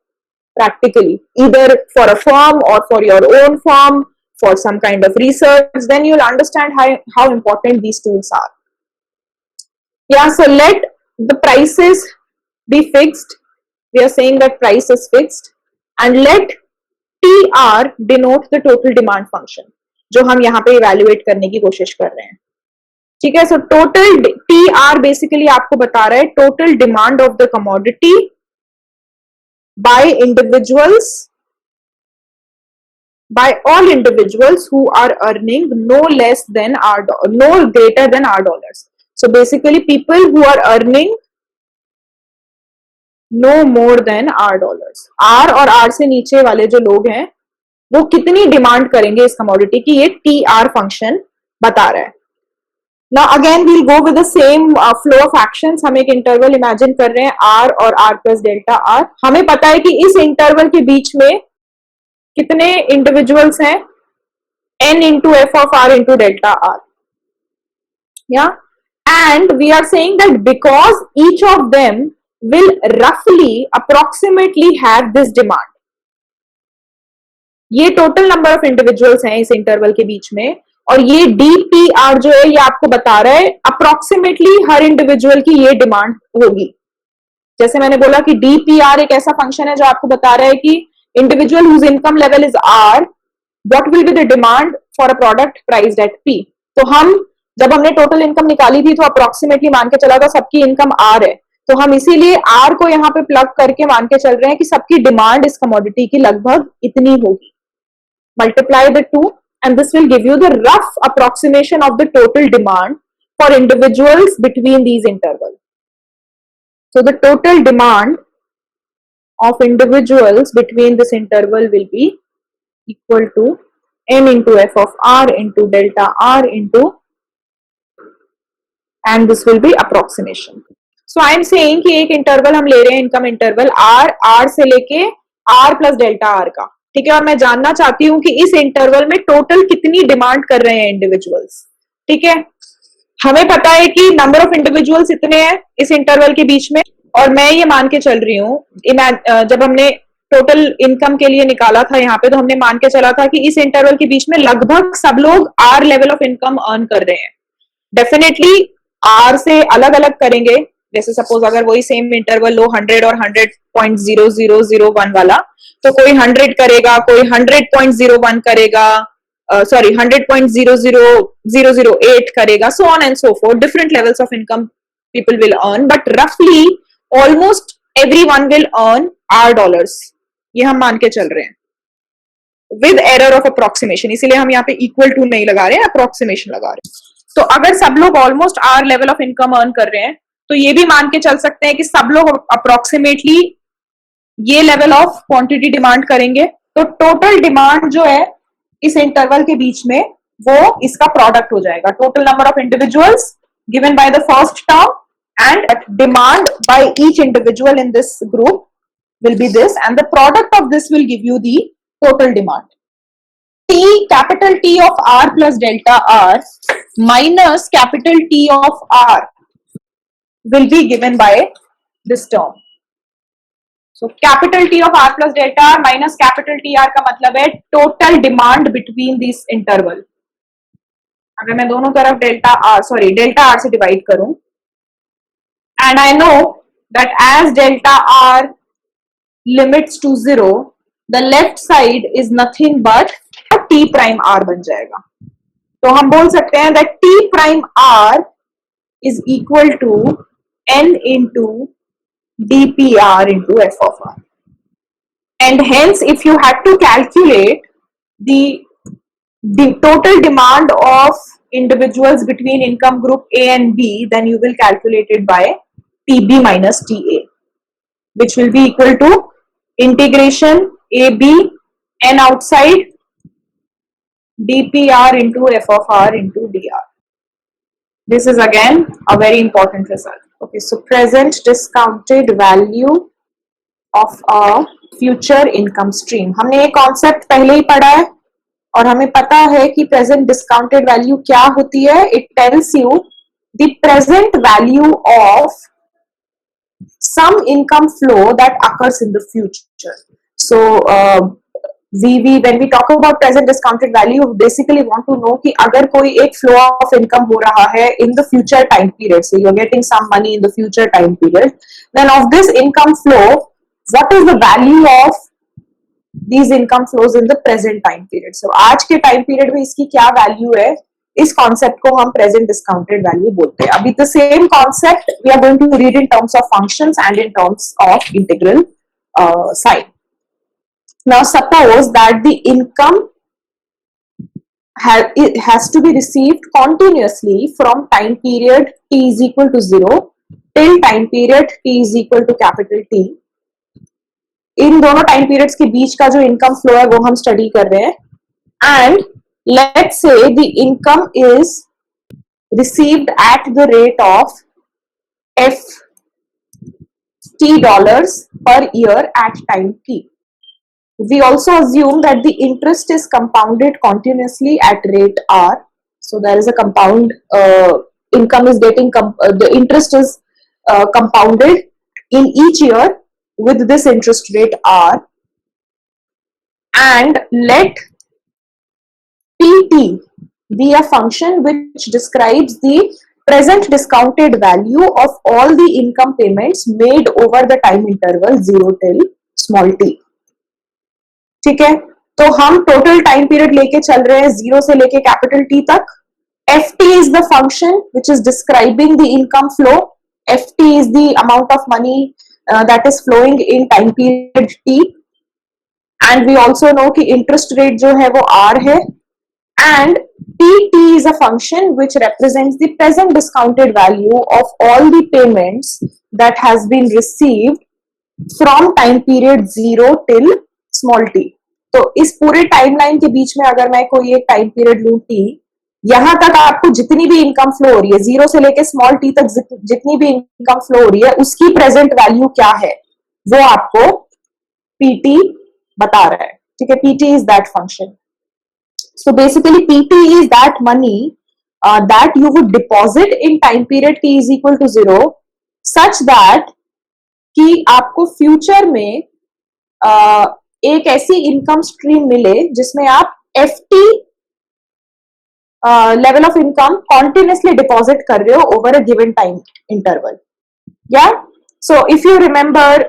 practically, either for a firm or for your own firm, for some kind of research. Then you'll understand how important these tools are. Yeah, so let the prices be fixed. We are saying that price is fixed, and let TR denote the total demand function जो हम यहाँ पे evaluate करने की कोशिश कर रहे हैं. ठीक है, so total TR basically आपको बता रहा है total demand of the commodity by individuals, by all individuals who are earning no greater than R dollars. So basically people who are earning no more than R dollars. R और R से नीचे वाले जो लोग हैं वो कितनी demand करेंगे इस कमोडिटी की, ये TR फंक्शन बता रहा है. Now again we'll go with the same flow of actions. हम एक इंटरवल इमेजिन कर रहे हैं R और R प्लस डेल्टा R. हमें पता है कि इस इंटरवल के बीच में कितने इंडिविजुअल्स हैं, n into f of R into delta R. Yeah, and we are saying that because each of them will roughly approximately have this demand. ये टोटल नंबर ऑफ इंडिविजुअल्स हैं इस इंटरवल के बीच में, और ये DPR जो है ये आपको बता रहा है अप्रोक्सीमेटली हर इंडिविजुअल की ये डिमांड होगी. जैसे मैंने बोला कि DPR एक ऐसा फंक्शन है जो आपको बता रहा है कि individual whose income level is R, what will be the demand for a product priced at P. तो हम जब हमने टोटल इनकम निकाली थी तो अप्रोक्सीमेटली मान के चला था सबकी इनकम आर है, तो हम इसीलिए आर को यहाँ पे प्लग करके मान के चल रहे हैं कि सबकी डिमांड इस कमोडिटी की लगभग इतनी होगी. Multiply the two and this will give you the rough approximation of the total demand for individuals between these intervals. So the total demand of individuals between this interval will be equal to n into f of r into delta r into, and this will be approximation. So I am saying कि एक interval हम ले रहे हैं income interval r से लेके r plus delta r का, ठीक है, और मैं जानना चाहती हूँ कि इस इंटरवल में टोटल कितनी डिमांड कर रहे हैं इंडिविजुअल्स. ठीक है, हमें पता है कि नंबर ऑफ इंडिविजुअल्स इतने हैं इस इंटरवल के बीच में, और मैं ये मान के चल रही हूँ जब हमने टोटल इनकम के लिए निकाला था यहाँ पे, तो हमने मान के चला था कि इस इंटरवल के बीच में लगभग सब लोग R level of income earn कर रहे हैं. डेफिनेटली आर से अलग अलग करेंगे, जैसे सपोज अगर वही सेम इंटरवल लो 100 और 100.0001 वाला, तो कोई 100 करेगा, कोई 100.01 करेगा, सॉरी 100.00008 करेगा, so on and so forth. Different levels of income people will earn, but roughly almost everyone will earn R dollars. ये हम मान के चल रहे हैं with error of approximation, इसीलिए हम यहाँ पे equal to नहीं लगा रहे हैं, approximation लगा रहे हैं. तो अगर सब लोग almost R level of income earn कर रहे हैं, तो ये भी मान के चल सकते हैं कि सब लोग अप्रोक्सीमेटली ये लेवल ऑफ क्वांटिटी डिमांड करेंगे. तो टोटल डिमांड जो है इस इंटरवल के बीच में वो इसका प्रोडक्ट हो जाएगा. Total number of individuals given by the first term and demand by each individual in this group will be this, and the product of this will give you the total demand. T, capital T of R plus delta R minus capital T of R will be given by this term. So capital T of R plus delta R minus capital T R का मतलब है total demand between this interval. अगर मैं दोनों तरफ delta R से divide करूं, and I know that as delta R limits to 0, the left side is nothing but T prime R बन जाएगा. तो हम बोल सकते हैं that T prime R is equal to N into dpr into f of R. And hence, if you had to calculate the total demand of individuals between income group A and B, then you will calculate it by TB minus TA, which will be equal to integration AB N outside dpr into f of R into dr. This is again a very important result. Okay, so present discounted value of a future income stream. हमने ये concept पहले ही पढ़ा है और हमें पता है कि present discounted value क्या होती है. It tells you the present value of some income flow that occurs in the future. So when we talk about present discounted value, we basically want to know कि अगर कोई एक flow of income हो रहा है in the future time period, so you're getting some money in the future time period, then of this income flow, what is the value of these income flows in the present time period? So आज के time period में इसकी क्या value है, इस concept को हम present discounted value बोलते हैं. अभी the same concept we are going to read in terms of functions and in terms of integral sign. Now suppose that the income has to be received continuously from time period t is equal to 0 till time period t is equal to capital T. इन दोनों time periods के बीच का जो income flow है वो हम study कर रहे हैं. And let's say the income is received at the rate of $50 per year at time t. We also assume that the interest is compounded continuously at rate R. So there is a compound income is getting the interest is compounded in each year with this interest rate R, and let PT be a function which describes the present discounted value of all the income payments made over the time interval 0 till small t. ठीक है, तो हम total time period लेके चल रहे हैं 0 से लेके कैपिटल T तक, FT is the function which is describing the income flow. FT is the amount of money that is flowing in time period T. And we also know कि interest rate जो है वो R है. And PT is a function which represents the present discounted value of all the payments that has been received from time period 0 till small t. तो इस पूरे timeline के बीच में अगर मैं कोई एक टाइम पीरियड लूं t, यहां तक आपको जितनी भी इनकम फ्लो हो रही है, 0 से लेके स्मॉल t तक जितनी भी इनकम फ्लो हो रही है, उसकी प्रेजेंट वैल्यू क्या है वो आपको pt बता रहा है. ठीक है, pt is that function. So basically PT is that money that you would deposit in time period t is equal to 0 such that कि आपको फ्यूचर में एक ऐसी इनकम स्ट्रीम मिले जिसमें आप FT level of income continuously deposit कर रहे हो over a given time interval. या सो इफ यू रिमेंबर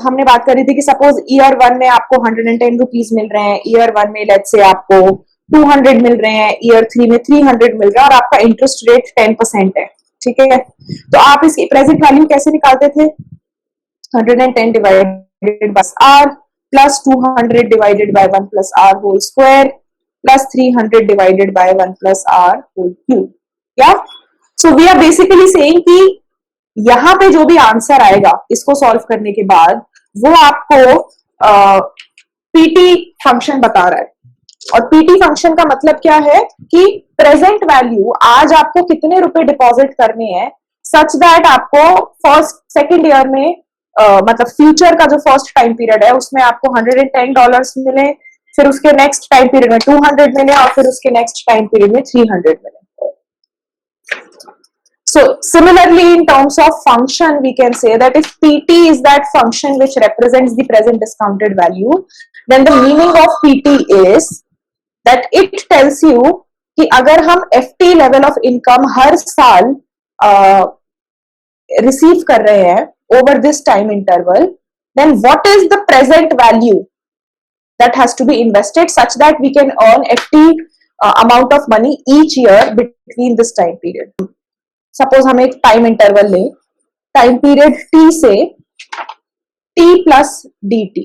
हमने बात करी थी कि सपोज ईयर 1 में आपको 110 रुपीज मिल रहे हैं, ईयर 1 में लेट्स से आपको 200 मिल रहे हैं, ईयर 3 में 300 मिल रहा है और आपका इंटरेस्ट रेट 10% है. ठीक है, तो आप इसकी प्रेजेंट वैल्यू कैसे निकालते थे? 110 divided by r plus 200 divided by 1 plus r whole square plus 300 divided by 1 plus r whole cube. Yeah, so we are basically saying कि यहां पे जो भी आंसर आएगा इसको सॉल्व करने के बाद वो आपको पीटी फंक्शन बता रहा है. और पीटी फंक्शन का मतलब क्या है कि प्रेजेंट वैल्यू आज आपको कितने रुपए डिपॉजिट करने हैं सच दैट आपको फर्स्ट सेकेंड ईयर में मतलब फ्यूचर का जो फर्स्ट टाइम पीरियड है उसमें आपको $110 मिले, फिर उसके नेक्स्ट टाइम पीरियड में 200 मिले और फिर उसके नेक्स्ट टाइम पीरियड में 300 मिले. So similarly in terms of function we can say that if PT is that function which represents the present discounted value, then the meaning of PT is that it tells you कि अगर हम FT level of income हर साल receive कर रहे हैं over this time interval, then what is the present value that has to be invested such that we can earn FT amount of money each year between this time period. Suppose हम एक time interval ले, time period T से T plus DT.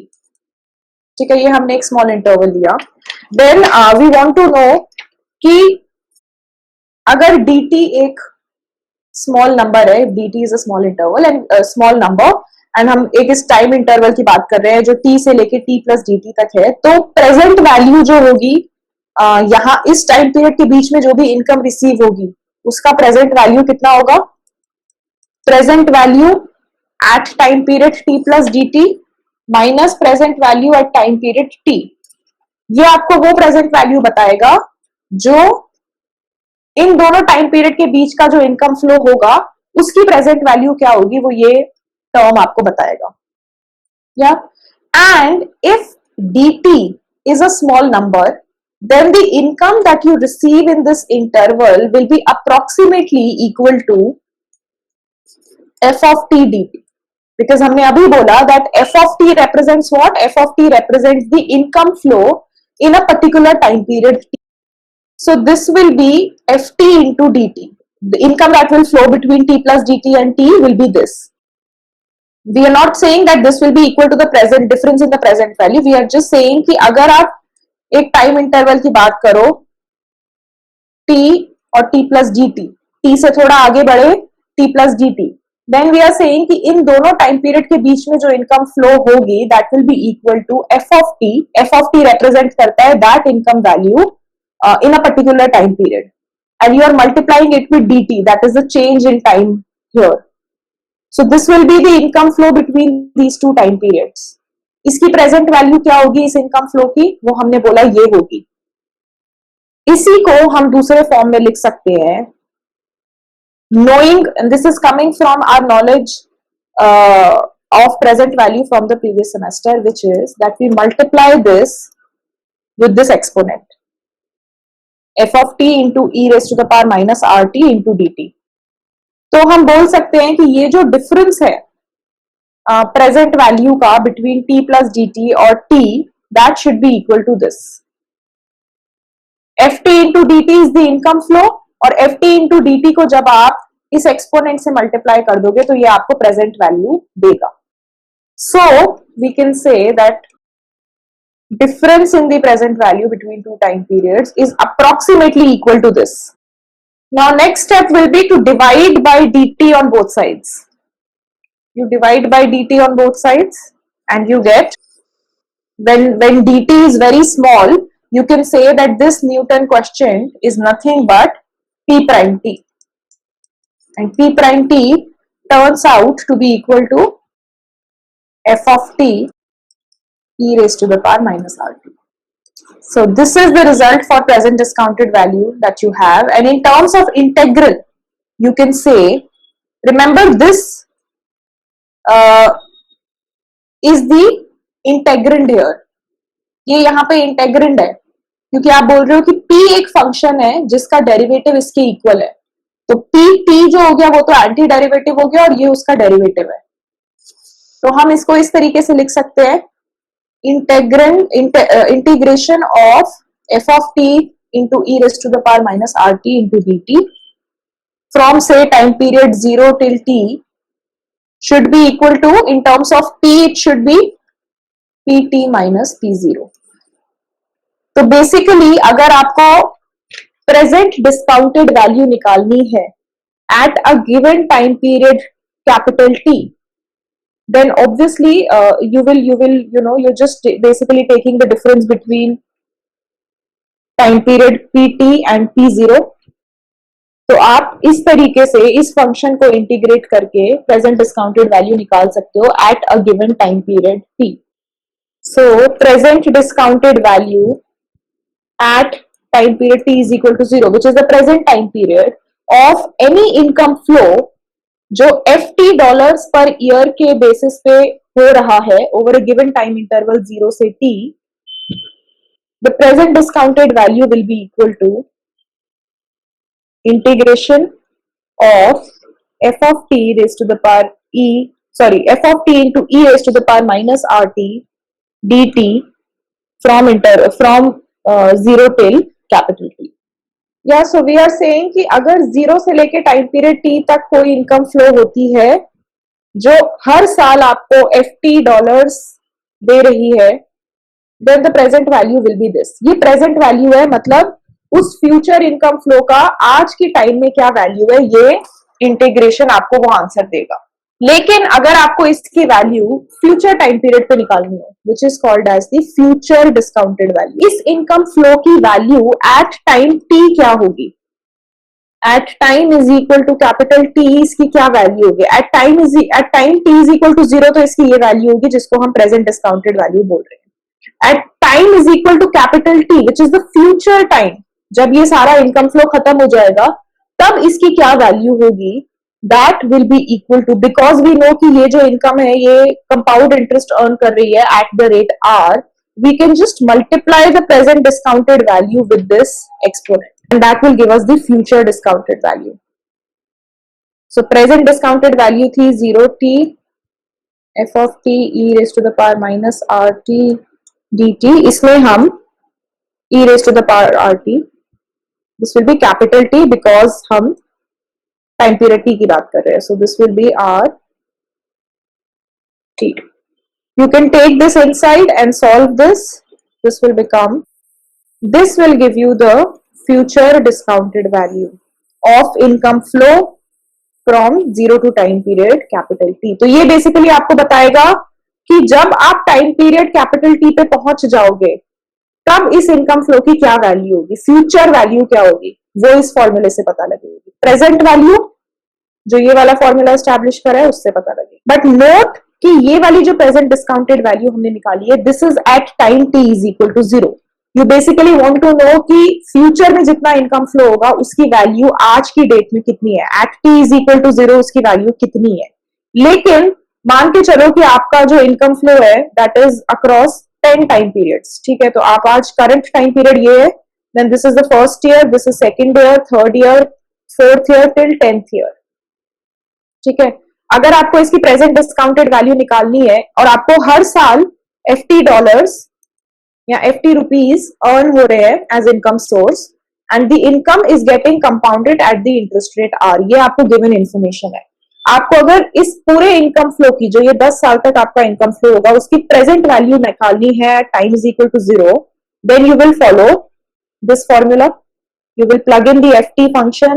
ठीक है, ये हमने एक small interval लिया. Then we want to know कि अगर DT एक स्मॉल नंबर है, dt is a small interval and small number, and हम एक इस टाइम इंटरवल की बात कर रहे हैं जो t से लेके t plus dt तक है, तो प्रेजेंट वैल्यू जो होगी यहाँ इस टाइम पीरियड के बीच में जो भी इनकम रिसीव होगी उसका प्रेजेंट वैल्यू कितना होगा? Present value at time period t plus dt minus present value at time period t. ये आपको वो प्रेजेंट वैल्यू बताएगा जो इन दोनों टाइम पीरियड के बीच का जो इनकम फ्लो होगा उसकी प्रेजेंट वैल्यू क्या होगी, वो ये टर्म आपको बताएगा. या and if dt is a small number, then the income that you receive in this interval will be approximately equal to f of t dt, because हमने अभी बोला that f of t represents what? F of t represents the income flow in a particular time period. So this will be ft into dt. The income that will flow between t plus dt and t will be this. We are not saying that this will be equal to the present difference in the present value. We are just saying कि अगर आप एक time interval की बात करो t और t plus dt, t से थोड़ा आगे बढ़े t plus dt, then we are saying कि इन दोनों टाइम पीरियड के बीच में जो इनकम फ्लो होगी that will be equal to f of t. f of t represent करता है that income value in a particular time period, and you are multiplying it with dt, that is the change in time here. So this will be the income flow between these two time periods. इसकी present value क्या होगी इस income flow की, वो हमने बोला ये होगी. इसी को हम दूसरे फॉर्म में लिख सकते हैं, knowing, and this is coming from our knowledge of present value from the previous semester, which is that we multiply this with this exponent f of t into e raised to the power minus rt into dt. तो हम बोल सकते हैं कि ये जो difference है present value का बिटवीन t plus dt और t, that should be equal to this. ft into dt is the income flow और F T into D T को जब आप इस एक्सपोनेंट से मल्टीप्लाई कर दोगे तो ये आपको प्रेजेंट वैल्यू देगा. So we can say that difference in the present value between two time periods is approximately equal to this. Now next step will be to divide by dt on both sides. You divide by dt on both sides and you get, when dt is very small, you can say that this Newton quotient is nothing but p prime t, and p prime t turns out to be equal to f of t e raised to the power minus rt. So this is the result for present discounted value that you have. And in terms of integral, you can say, remember this is the integrand here. ये यहाँ पे integrand है क्योंकि आप बोल रहे हो कि p एक फंक्शन है जिसका डेरिवेटिव इसके इक्वल है, तो p t जो हो गया वो तो एंटी डेरिवेटिव हो गया और ये उसका डेरिवेटिव है. तो हम इसको इस तरीके से लिख सकते हैं, integration of f of t into e raised to the power minus rt into dt from say time period 0 till t should be equal to, in terms of t it should be pt minus p0. तो basically अगर आपको present discounted value निकालनी है eight a given time period capital T, then obviously you're just basically taking the difference between time period pt and p0. तो आप इस तरीके से इस फंक्शन को इंटीग्रेट करके प्रेजेंट डिस्काउंटेड वैल्यू निकाल सकते हो eight a given time period t. So present discounted value at time period t is equal to 0, which is the present time period of any income flow जो FT dollars per year के basis पे हो रहा है over a given time interval 0 से t, the present discounted value will be equal to integration of f of t raised to the power f of t into e raised to the power minus rt dt from 0 till capital T. या so we are saying कि अगर 0 से लेके time period t तक कोई income flow होती है जो हर साल आपको FT डॉलर्स दे रही है, then the present value will be this. ये प्रेजेंट वैल्यू है, मतलब उस फ्यूचर इनकम फ्लो का आज की टाइम में क्या वैल्यू है, ये इंटीग्रेशन आपको वो आंसर देगा. लेकिन अगर आपको इसकी वैल्यू फ्यूचर टाइम पीरियड पे निकालनी हो, which is called as the future discounted value, इस इनकम फ्लो की वैल्यू एट टाइम टी क्या होगी? At time is equal to capital T, इसकी क्या वैल्यू होगी? At time T is equal to 0, तो इसकी ये वैल्यू होगी जिसको हम प्रेजेंट डिस्काउंटेड वैल्यू बोल रहे हैं. At time is equal to capital T which is the future time, जब ये सारा इनकम फ्लो खत्म हो जाएगा तब इसकी क्या वैल्यू होगी? That will be equal to, because we know कि ये जो इनकम है ये कंपाउंड इंटरेस्ट अर्न कर रही है at the rate r, we can just multiply the present discounted value with this exponent and that will give us the future discounted value. So present discounted value थी 0t f of t e raised to the power minus rt dt, इसमें हम e raised to the power rt, this will be capital T because हम time period T की बात कर रहे हैं. So this will be R T. You can take this inside and solve this. This will become, this will give you the future discounted value of income flow from 0 to time period capital T. तो ये basically आपको बताएगा कि जब आप time period capital T पे पहुंच जाओगे तब इस इनकम फ्लो की क्या वैल्यू होगी, फ्यूचर वैल्यू क्या होगी, वो इस फॉर्मूले से पता लगेगी. प्रेजेंट वैल्यू जो ये वाला फॉर्मूला एस्टैब्लिश करा है उससे पता लगेगी. बट नोट कि ये वाली जो प्रेजेंट डिस्काउंटेड वैल्यू हमने निकाली है, this is at time t is equal to 0. You basically want to know कि फ्यूचर में जितना इनकम फ्लो होगा उसकी वैल्यू आज की डेट में कितनी है. At t is equal to 0 उसकी वैल्यू कितनी है. लेकिन मान के चलो कि आपका जो इनकम फ्लो है that is across 10 time periods, ठीक है. तो आप आज करंट टाइम पीरियड ये है, then this is the first year, this is second year, third year, fourth year till 10th year, ठीक है. अगर आपको इसकी प्रेजेंट डिस्काउंटेड वैल्यू निकालनी है और आपको हर साल FT डॉलर्स या FT रुपीज अर्न हो रहे हैं as income source, and the income is getting compounded at the interest rate R. ये आपको given information है. आपको अगर इस पूरे इनकम फ्लो की, जो ये 10 साल तक आपका इनकम फ्लो होगा, उसकी प्रेजेंट वैल्यू निकालनी है time is equal to 0, then you will follow this formula. You will plug in the FT function,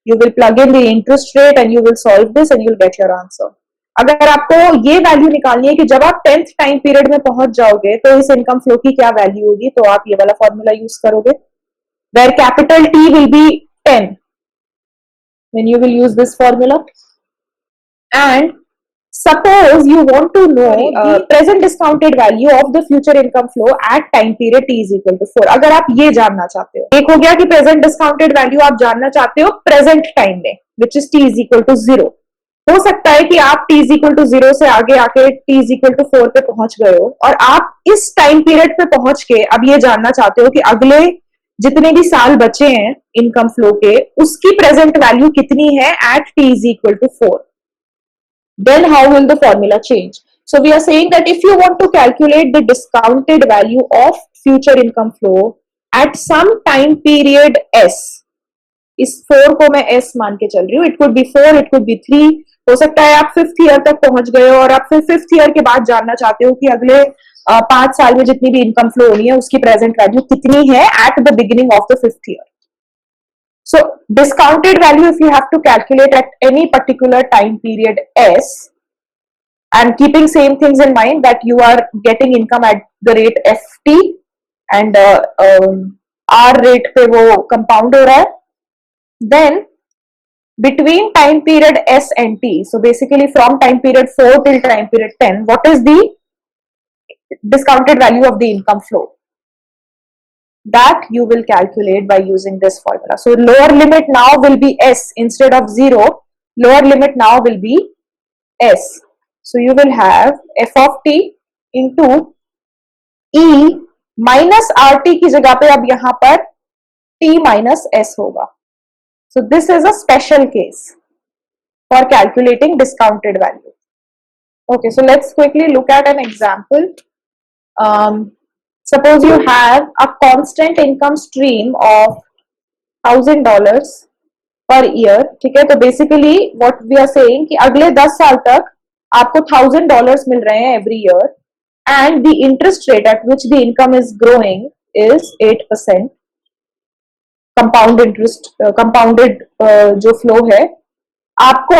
you will plug in the interest rate and you will solve this and you'll get your answer. अगर आपको ये value निकालनी है कि जब आप 10th time period में पहुंच जाओगे तो इस इनकम फ्लो की क्या वैल्यू होगी, तो आप ये वाला फॉर्मूला यूज करोगे, where capital T will be 10. Then you will use this formula. And suppose you want to know the present discounted value of the future income flow at time period t is equal to 4. अगर आप ये जानना चाहते हो, एक हो गया कि present discounted value आप जानना चाहते हो present time में, which is t is equal to 0. हो सकता है कि आप t is equal to 0 से आगे आके t is equal to 4 पे पहुंच गए हो और आप इस टाइम पीरियड पे पहुंच के अब ये जानना चाहते हो कि अगले जितने भी साल बचे हैं इनकम फ्लो के, उसकी प्रेजेंट वैल्यू कितनी है at t is equal to 4. Then how will the formula change? So we are saying that if you want to calculate the discounted value of future income flow at some time period s, इस 4 को मैं s मान के चल रही हूँ, it could be 4, it could be 3, हो सकता है आप 5th ईयर तक पहुंच गए हो और आप फिर 5th ईयर के बाद जानना चाहते हो कि अगले 5 साल में जितनी भी इनकम फ्लो होनी है उसकी प्रेजेंट वैल्यू कितनी है at the beginning of the 5th year. So discounted value, if you have to calculate at any particular time period s, and keeping same things in mind that you are getting income at the rate ft and r rate पे वो compound हो रहा है, then between time period s and t, so basically from time period 4 till time period 10, what is the discounted value of the income flow? That you will calculate by using this formula. So lower limit now will be s instead of 0, lower limit now will be s. So you will have f of t into e minus rt की जगह पे अब यहां पर t minus s होगा. So this is a special case for calculating discounted value. Okay, so let's quickly look at an example. Suppose you have a constant income stream of $1,000 per year. ठीक है, तो basically what we are saying कि अगले 10 साल तक आपको $1,000 मिल रहे हैं every year and the interest rate at which the income is growing is 8%. compounded जो flow है, आपको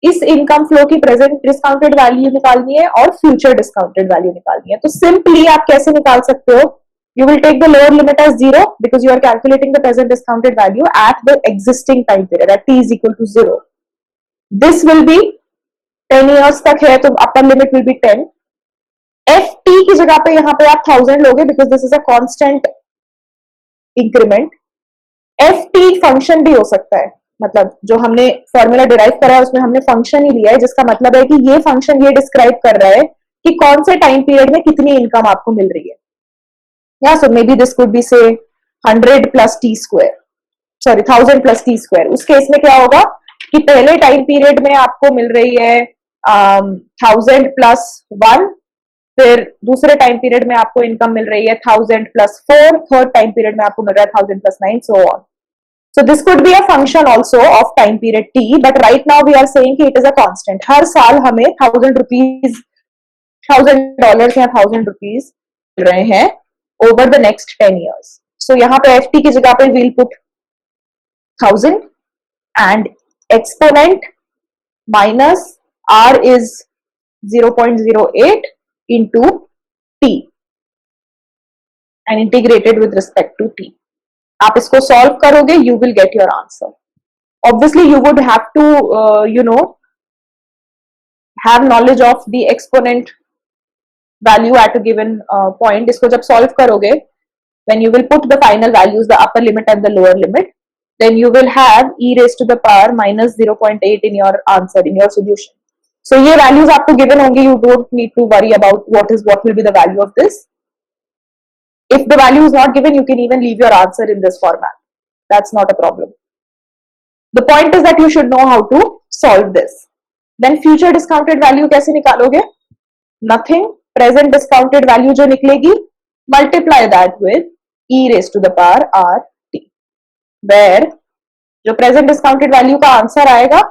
इस इनकम फ्लो की प्रेजेंट डिस्काउंटेड वैल्यू निकालनी है और फ्यूचर डिस्काउंटेड वैल्यू निकालनी है. तो सिंपली आप कैसे निकाल सकते हो? You will take the lower limit as 0 because you are calculating the present discounted value at the existing time period at t is equal to 0. This will be 10 years तक है तो upper limit will be 10. ft की जगह पे यहां पे आप 1000 लोगे because this is a constant increment. ft function भी हो सकता है, मतलब जो हमने फॉर्मूला डिराइव करा है उसमें हमने फंक्शन ही लिया है, जिसका मतलब है कि ये फंक्शन ये डिस्क्राइब कर रहा है कि कौन से टाइम पीरियड में कितनी इनकम आपको मिल रही है. या so may be this could be say 100 plus T square, sorry 1000 plus T square. उस केस में क्या होगा कि पहले टाइम पीरियड में आपको मिल रही है 1000 प्लस 1, फिर दूसरे टाइम पीरियड में आपको इनकम मिल रही है 1000 प्लस 4, थर्ड टाइम पीरियड में आपको मिल रहा है 1000 plus 9, so on. So this could be a function also of time period t, but right now we are saying कि it is a constant. हर साल हमें $1,000 या $1,000 मिल रहे हैं over the next 10 years. So यहाँ पे ft की जगह पे we'll put 1000 and exponent minus r is 0.08 into t and integrated with respect to t. आप इसको सॉल्व करोगे, you will get your answer. Obviously you would have to have knowledge of the exponent value at a given point. इसको जब solve करोगे, when you will put the final values, the upper limit and the lower limit, then you will have e raised to the power minus 0.8 in your answer, in your solution. So ये values आपको given होंगे, you don't need to worry about what will be the value of this. If the value is not given, you can even leave your answer in this format. That's not a problem. The point is that you should know how to solve this. Then future discounted value कैसे निकालोगे? Nothing. Present discounted value जो निकलेगी, multiply that with e raised to the power r t. Where जो present discounted value का answer आएगा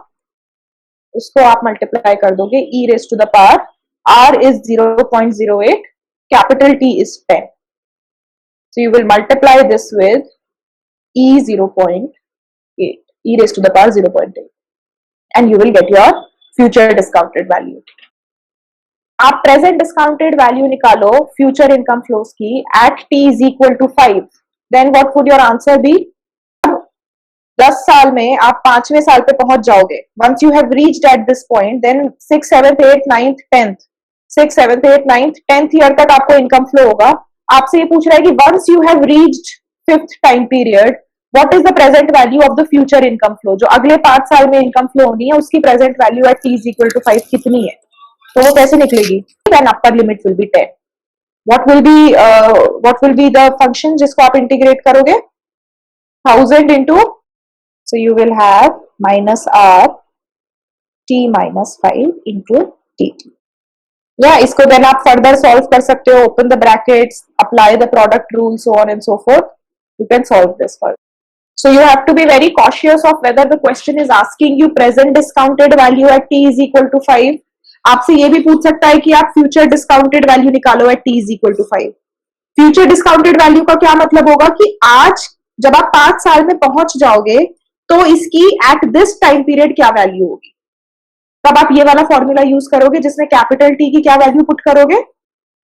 उसको आप multiply कर दोगे e raise to the power r is 0.08, capital T is 10. So you will multiply this with e 0.8, e raised to the power 0.8, and you will get your future discounted value. आप present discounted value निकालो future income flows की eight t is equal to 5, then what would your answer be? 10 साल में आप 5वें साल पे पहुंच जाओगे. Once you have reached at this point, then 6th 7th 8th 9th 10th 6th 7th 8th 9th 10th year तक आपको इनकम फ्लो होगा. आपसे ये पूछ रहा है कि once you have reached 5th time period, what is the present value of the future income flow? जो अगले 5 साल में इनकम फ्लो होनी है उसकी present value at t is equal to 5 कितनी है? तो वो कैसे निकलेगी? Then upper limit will be 10. what will be the function जिसको आप इंटीग्रेट करोगे? 1000 into, so you will have minus r t minus 5 into dt. या इसको देन आप फर्दर सॉल्व कर सकते हो. Open the brackets, apply the product rule, so on and so fourth. You can solve this further. So you have to be very cautious of whether the question is asking you present discounted value at t is equal to 5. आपसे ये भी पूछ सकता है कि आप future discounted value निकालो at t is equal to 5. Future discounted value का क्या मतलब होगा कि आज जब आप 5 साल में पहुंच जाओगे तो इसकी एट दिस टाइम पीरियड क्या वैल्यू होगी. तब आप ये वाला फॉर्मूला यूज करोगे जिसमें कैपिटल टी की क्या वैल्यू पुट करोगे.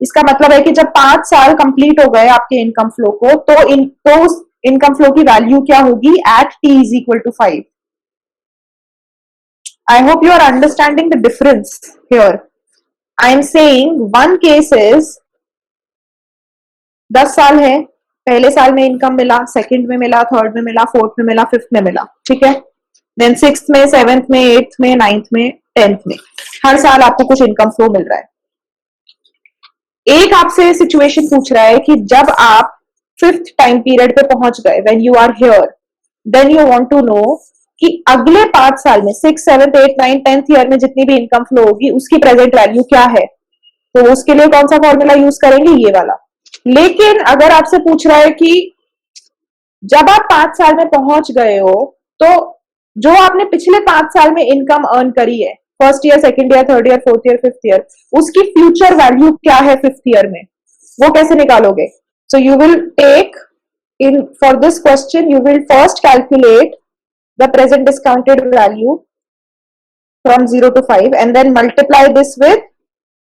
इसका मतलब है कि जब 5 साल कंप्लीट हो गए आपके इनकम फ्लो को, तो उस इनकम फ्लो की वैल्यू क्या होगी eight t is equal to 5. I hope you are understanding the difference here. I am saying one case is 10 साल है, पहले साल में इनकम मिला, सेकंड में मिला, थर्ड में मिला, फोर्थ में मिला, फिफ्थ में मिला, ठीक है. देन 6th में, 7th में, 8th में, 9th में, 10th में, हर साल आपको कुछ इनकम फ्लो मिल रहा है. एक आपसे सिचुएशन पूछ रहा है कि जब आप 5th टाइम पीरियड पे पहुंच गए, when you are here, then you want to know कि अगले 5 साल में 6th 7th 8th 9th 10th year में जितनी भी इनकम फ्लो होगी उसकी प्रेजेंट वैल्यू क्या है. तो उसके लिए कौन सा फॉर्मूला यूज करेंगे? ये वाला. लेकिन अगर आपसे पूछ रहा है कि जब आप 5 साल में पहुंच गए हो तो जो आपने पिछले 5 साल में इनकम अर्न करी है, first year, second year, third year, fourth year, fifth year, उसकी फ्यूचर वैल्यू क्या है 5th ईयर में, वो कैसे निकालोगे? So you will take in for this question, you will first calculate the present discounted value from 0 to 5 and then multiply this with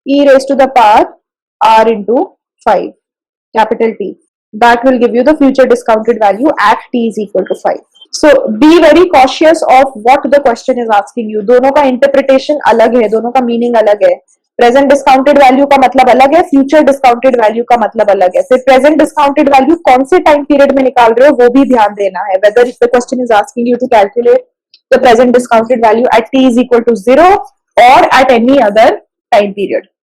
e raised to the power r into 5, capital T. That will give you the future discounted value at t is equal to 5. So be very cautious of what the question is asking you. दोनों का interpretation अलग है, दोनों का meaning अलग है. Present discounted value का मतलब अलग है, फ्यूचर डिस्काउंटेड वैल्यू का मतलब अलग है. फिर प्रेजेंट डिस्काउंटेड वैल्यू कौन से टाइम पीरियड में निकाल रहे हो वो भी ध्यान देना है. Whether the question is asking you to calculate the present discounted value at t is equal to 0 or at any other time period.